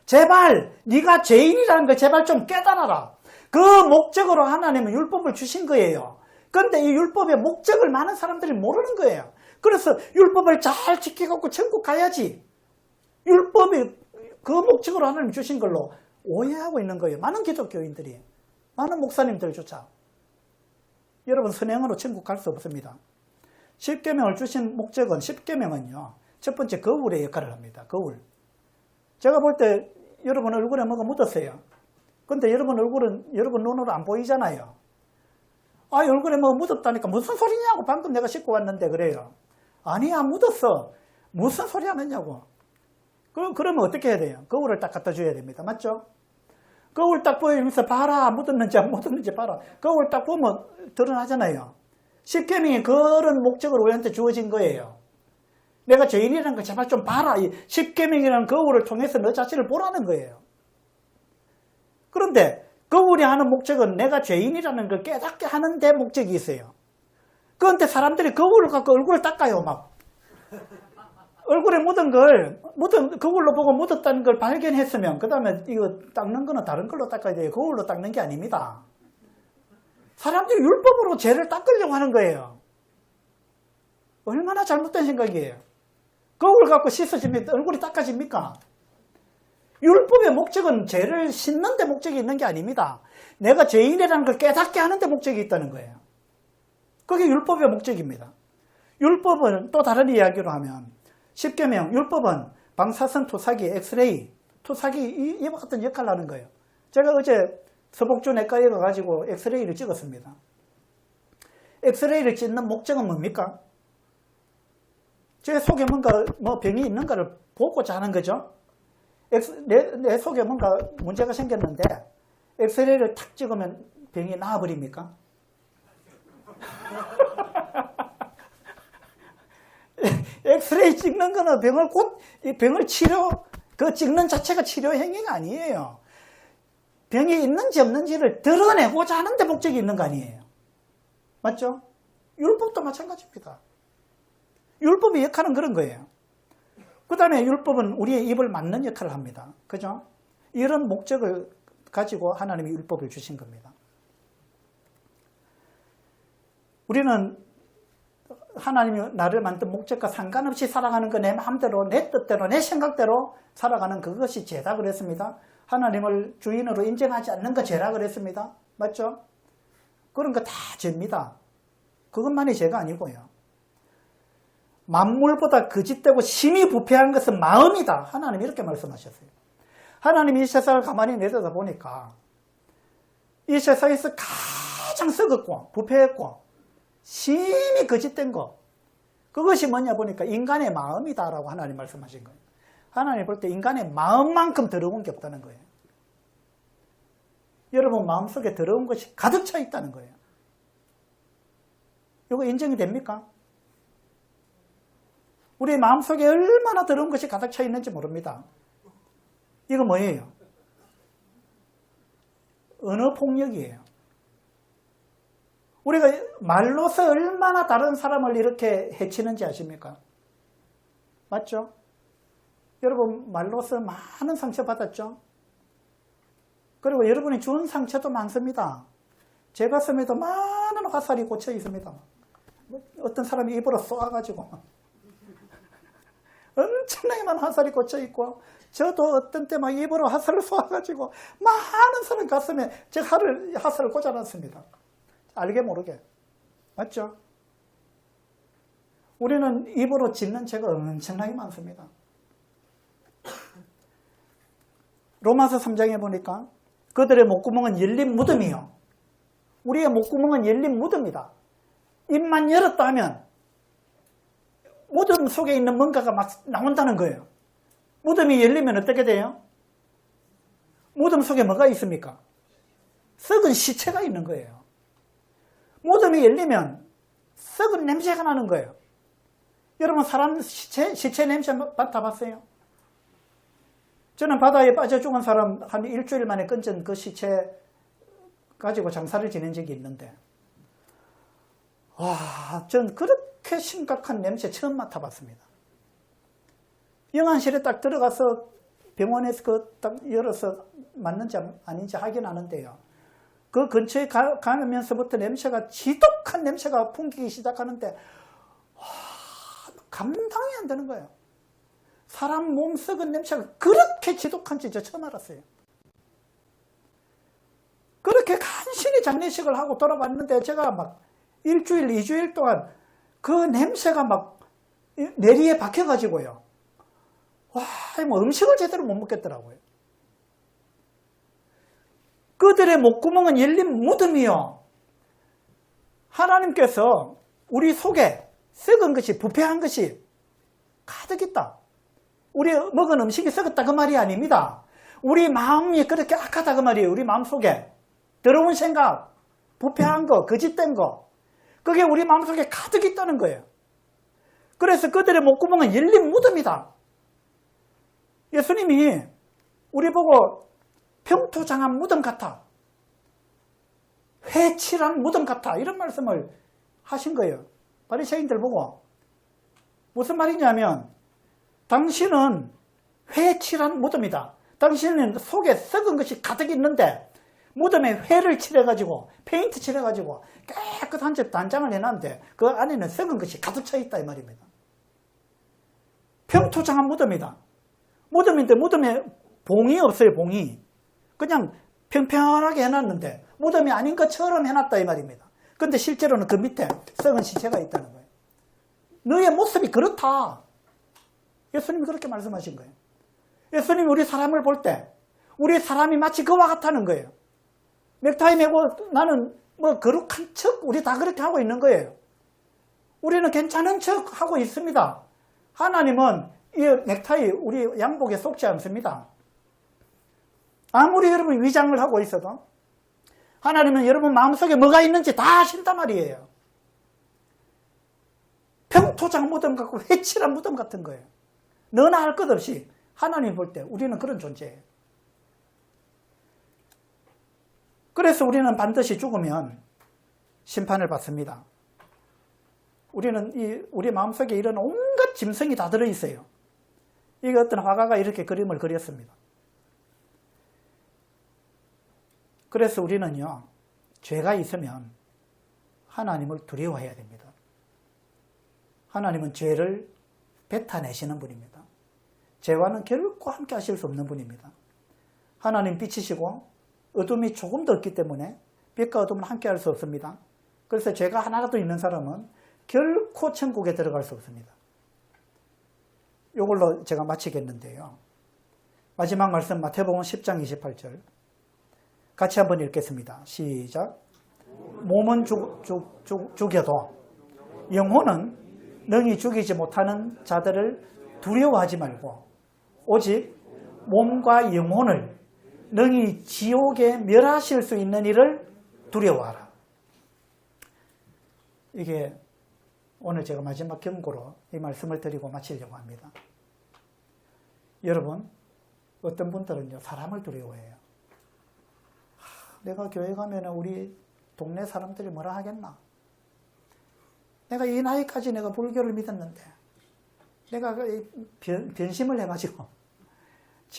제발 네가 죄인이라는 걸 제발 좀 깨달아라. 그 목적으로 하나님은 율법을 주신 거예요. 그런데 이 율법의 목적을 많은 사람들이 모르는 거예요. 그래서 율법을 잘 지켜갖고 천국 가야지. 율법이 그 목적으로 하나님 주신 걸로 오해하고 있는 거예요. 많은 기독교인들이, 많은 목사님들조차. 여러분, 선행으로 천국 갈 수 없습니다. 십계명을 주신 목적은, 십계명은요, 첫 번째 거울의 역할을 합니다. 거울. 제가 볼 때 여러분 얼굴에 뭐가 묻었어요. 근데 여러분 얼굴은 여러분 눈으로 안 보이잖아요. 아, 얼굴에 뭐 묻었다니까 무슨 소리냐고 방금 내가 씻고 왔는데 그래요. 아니야, 묻었어. 무슨 소리 하느냐고. 그러면 어떻게 해야 돼요? 거울을 딱 갖다 줘야 됩니다. 맞죠? 거울 딱 보여주면서 봐라, 묻었는지 안 묻었는지 봐라. 거울 딱 보면 드러나잖아요. 십계명이 그런 목적으로 우리한테 주어진 거예요. 내가 죄인이라는 걸 제발 좀 봐라. 이 십계명이라는 거울을 통해서 너 자신을 보라는 거예요. 그런데 거울이 하는 목적은 내가 죄인이라는 걸 깨닫게 하는 데 목적이 있어요. 그런데 사람들이 거울을 갖고 얼굴을 닦아요, 막. 얼굴에 묻은 거울로 보고 묻었다는 걸 발견했으면, 그 다음에 이거 닦는 거는 다른 걸로 닦아야 돼요. 거울로 닦는 게 아닙니다. 사람들이 율법으로 죄를 닦으려고 하는 거예요. 얼마나 잘못된 생각이에요. 거울 갖고 씻어지면 얼굴이 닦아집니까? 율법의 목적은 죄를 씻는 데 목적이 있는 게 아닙니다. 내가 죄인이라는 걸 깨닫게 하는 데 목적이 있다는 거예요. 그게 율법의 목적입니다. 율법은 또 다른 이야기로 하면 십계명, 율법은 방사선 투사기, 엑스레이, 투사기 이와 같은 역할을 하는 거예요. 제가 어제 서복주 내과에 가가지고 엑스레이를 찍었습니다. 엑스레이를 찍는 목적은 뭡니까? 제 속에 뭔가 병이 있는가를 보고자 하는 거죠. 내 속에 뭔가 문제가 생겼는데 엑스레이를 탁 찍으면 병이 나아버립니까? 엑스레이 찍는 거는 병을 그 찍는 자체가 치료 행위가 아니에요. 병이 있는지 없는지를 드러내고자 하는 데 목적이 있는 거 아니에요. 맞죠? 율법도 마찬가지입니다. 율법의 역할은 그런 거예요. 그 다음에 율법은 우리의 입을 막는 역할을 합니다. 그죠? 이런 목적을 가지고 하나님이 율법을 주신 겁니다. 우리는 하나님이 나를 만든 목적과 상관없이 살아가는 거 내 마음대로, 내 뜻대로, 내 생각대로 살아가는 그것이 죄다 그랬습니다. 하나님을 주인으로 인정하지 않는 거 죄라 그랬습니다. 맞죠? 그런 거 다 죄입니다. 그것만이 죄가 아니고요. 만물보다 거짓되고 심히 부패한 것은 마음이다. 하나님 이렇게 말씀하셨어요. 하나님이 이 세상을 가만히 내려다 보니까 이 세상에서 가장 썩었고 부패했고 심히 거짓된 것, 그것이 뭐냐 보니까 인간의 마음이다라고 하나님 말씀하신 거예요. 하나님 볼 때 인간의 마음만큼 더러운 게 없다는 거예요. 여러분 마음속에 더러운 것이 가득 차 있다는 거예요. 이거 인정이 됩니까? 우리 마음속에 얼마나 더러운 것이 가득 차 있는지 모릅니다. 이거 뭐예요? 언어폭력이에요. 우리가 말로서 얼마나 다른 사람을 이렇게 해치는지 아십니까? 맞죠? 여러분 말로서 많은 상처 받았죠? 그리고 여러분이 준 상처도 많습니다. 제 가슴에도 많은 화살이 꽂혀 있습니다. 어떤 사람이 입으로 쏘아가지고 엄청나게 많은 화살이 꽂혀 있고, 저도 어떤 때 막 입으로 화살을 쏘아가지고 많은 사람 가슴에 제가 화살을 꽂아놨습니다. 알게 모르게. 맞죠? 우리는 입으로 짓는 죄가 엄청나게 많습니다. 로마서 3장에 보니까 그들의 목구멍은 열린 무덤이요. 우리의 목구멍은 열린 무덤이다. 입만 열었다 하면 무덤 속에 있는 뭔가가 막 나온다는 거예요. 무덤이 열리면 어떻게 돼요? 무덤 속에 뭐가 있습니까? 썩은 시체가 있는 거예요. 무덤이 열리면 썩은 냄새가 나는 거예요. 여러분 사람 시체 냄새 맡아봤어요? 저는 바다에 빠져 죽은 사람 한 일주일 만에 건진 그 시체 가지고 장사를 지낸 적이 있는데, 와, 전 그렇게 심각한 냄새 처음 맡아봤습니다. 영안실에 딱 들어가서 병원에서 딱 열어서 맞는지 아닌지 확인하는데요. 그 근처에 가면서부터 냄새가 지독한 냄새가 풍기기 시작하는데, 와, 감당이 안 되는 거예요. 사람 몸 썩은 냄새가 그렇게 지독한지 저 처음 알았어요. 그렇게 간신히 장례식을 하고 돌아왔는데 제가 막 일주일, 2주일 동안 그 냄새가 막 내리에 박혀가지고요. 와, 뭐 음식을 제대로 못 먹겠더라고요. 그들의 목구멍은 열린 무덤이요. 하나님께서 우리 속에 썩은 것이, 부패한 것이 가득 있다. 우리 먹은 음식이 썩었다 그 말이 아닙니다. 우리 마음이 그렇게 악하다 그 말이에요. 우리 마음속에 더러운 생각, 부패한 거, 거짓된 거, 그게 우리 마음속에 가득 있다는 거예요. 그래서 그들의 목구멍은 열린 무덤이다. 예수님이 우리 보고 평토장한 무덤 같아, 회칠한 무덤 같아, 이런 말씀을 하신 거예요. 바리새인들 보고. 무슨 말이냐면 당신은 회칠한 무덤이다. 당신은 속에 썩은 것이 가득 있는데 무덤에 회를 칠해가지고 페인트 칠해가지고 깨끗한 집 단장을 해놨는데 그 안에는 썩은 것이 가득 차 있다 이 말입니다. 평토장한 무덤이다. 무덤인데 무덤에 봉이 없어요. 봉이. 그냥 평평하게 해놨는데 무덤이 아닌 것처럼 해놨다 이 말입니다. 근데 실제로는 그 밑에 썩은 시체가 있다는 거예요. 너의 모습이 그렇다. 예수님이 그렇게 말씀하신 거예요. 예수님이 우리 사람을 볼 때 우리 사람이 마치 그와 같다는 거예요. 넥타이 매고 나는 뭐 거룩한 척, 우리 다 그렇게 하고 있는 거예요. 우리는 괜찮은 척 하고 있습니다. 하나님은 이 넥타이 우리 양복에 속지 않습니다. 아무리 여러분 위장을 하고 있어도 하나님은 여러분 마음속에 뭐가 있는지 다 아신단 말이에요. 평토장 무덤 같고 회칠한 무덤 같은 거예요. 너나 할 것 없이 하나님 볼 때 우리는 그런 존재예요. 그래서 우리는 반드시 죽으면 심판을 받습니다. 우리는 우리 마음속에 이런 온갖 짐승이 다 들어있어요. 이게 어떤 화가가 이렇게 그림을 그렸습니다. 그래서 우리는요, 죄가 있으면 하나님을 두려워해야 됩니다. 하나님은 죄를 뱉어내시는 분입니다. 죄와는 결코 함께 하실 수 없는 분입니다. 하나님 빛이시고 어둠이 조금 더 없기 때문에 빛과 어둠은 함께 할 수 없습니다. 그래서 죄가 하나라도 있는 사람은 결코 천국에 들어갈 수 없습니다. 이걸로 제가 마치겠는데요. 마지막 말씀 마태복음 10장 28절 같이 한번 읽겠습니다. 시작. 몸은 죽여도 영혼은 능히 죽이지 못하는 자들을 두려워하지 말고 오직 몸과 영혼을 능히 지옥에 멸하실 수 있는 이를 두려워하라. 이게 오늘 제가 마지막 경고로 이 말씀을 드리고 마치려고 합니다. 여러분, 어떤 분들은요, 사람을 두려워해요. 내가 교회 가면 우리 동네 사람들이 뭐라 하겠나? 내가 이 나이까지 내가 불교를 믿었는데, 내가 변심을 해가지고,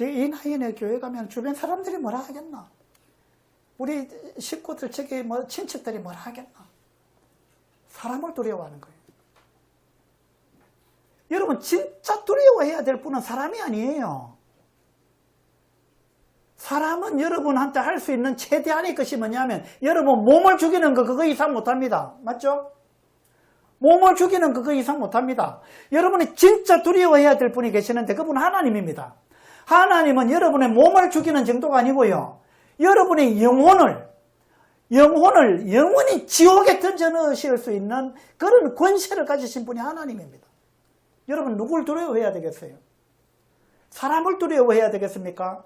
이 나이에 내 교회 가면 주변 사람들이 뭐라 하겠나? 우리 식구들, 저기 친척들이 뭐라 하겠나? 사람을 두려워하는 거예요. 여러분, 진짜 두려워해야 될 분은 사람이 아니에요. 사람은 여러분한테 할 수 있는 최대한의 것이 뭐냐면, 여러분 몸을 죽이는 거 그거 이상 못합니다. 맞죠? 몸을 죽이는 거 그거 이상 못합니다. 여러분이 진짜 두려워해야 될 분이 계시는데 그분은 하나님입니다. 하나님은 여러분의 몸을 죽이는 정도가 아니고요. 여러분의 영혼을 영원히 지옥에 던져 넣으실 수 있는 그런 권세를 가지신 분이 하나님입니다. 여러분 누굴 두려워해야 되겠어요? 사람을 두려워해야 되겠습니까?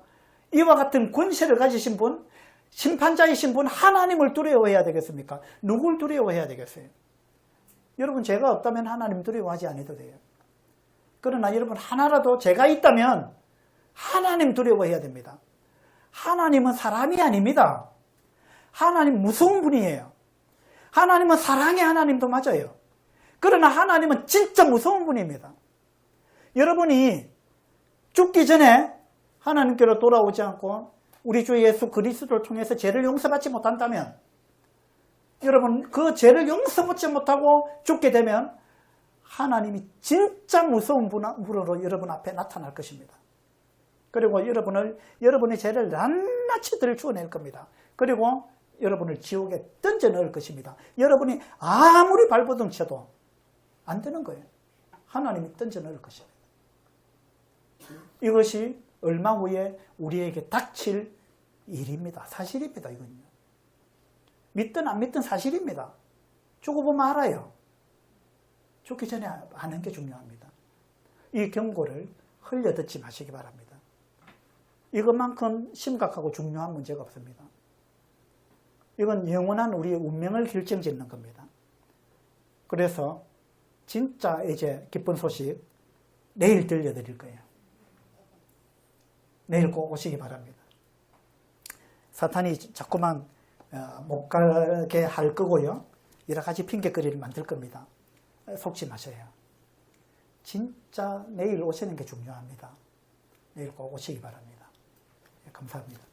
이와 같은 권세를 가지신 분, 심판자이신 분 하나님을 두려워해야 되겠습니까? 누굴 두려워해야 되겠어요? 여러분 죄가 없다면 하나님 두려워하지 않아도 돼요. 그러나 여러분 하나라도 죄가 있다면 하나님 두려워해야 됩니다. 하나님은 사람이 아닙니다. 하나님 무서운 분이에요. 하나님은 사랑의 하나님도 맞아요. 그러나 하나님은 진짜 무서운 분입니다. 여러분이 죽기 전에 하나님께로 돌아오지 않고 우리 주 예수 그리스도를 통해서 죄를 용서받지 못한다면 여러분 그 죄를 용서받지 못하고 죽게 되면 하나님이 진짜 무서운 분으로 여러분 앞에 나타날 것입니다. 그리고 여러분의 죄를 낱낱이 들추어낼 겁니다. 그리고 여러분을 지옥에 던져 넣을 것입니다. 여러분이 아무리 발버둥 쳐도 안 되는 거예요. 하나님이 던져 넣을 것입니다. 이것이 얼마 후에 우리에게 닥칠 일입니다. 사실입니다. 이건요. 믿든 안 믿든 사실입니다. 죽어보면 알아요. 죽기 전에 아는 게 중요합니다. 이 경고를 흘려듣지 마시기 바랍니다. 이것만큼 심각하고 중요한 문제가 없습니다. 이건 영원한 우리의 운명을 결정짓는 겁니다. 그래서 진짜 이제 기쁜 소식 내일 들려드릴 거예요. 내일 꼭 오시기 바랍니다. 사탄이 자꾸만 못 가게 할 거고요. 여러 가지 핑계거리를 만들 겁니다. 속지 마셔요. 진짜 내일 오시는 게 중요합니다. 내일 꼭 오시기 바랍니다. 감사합니다.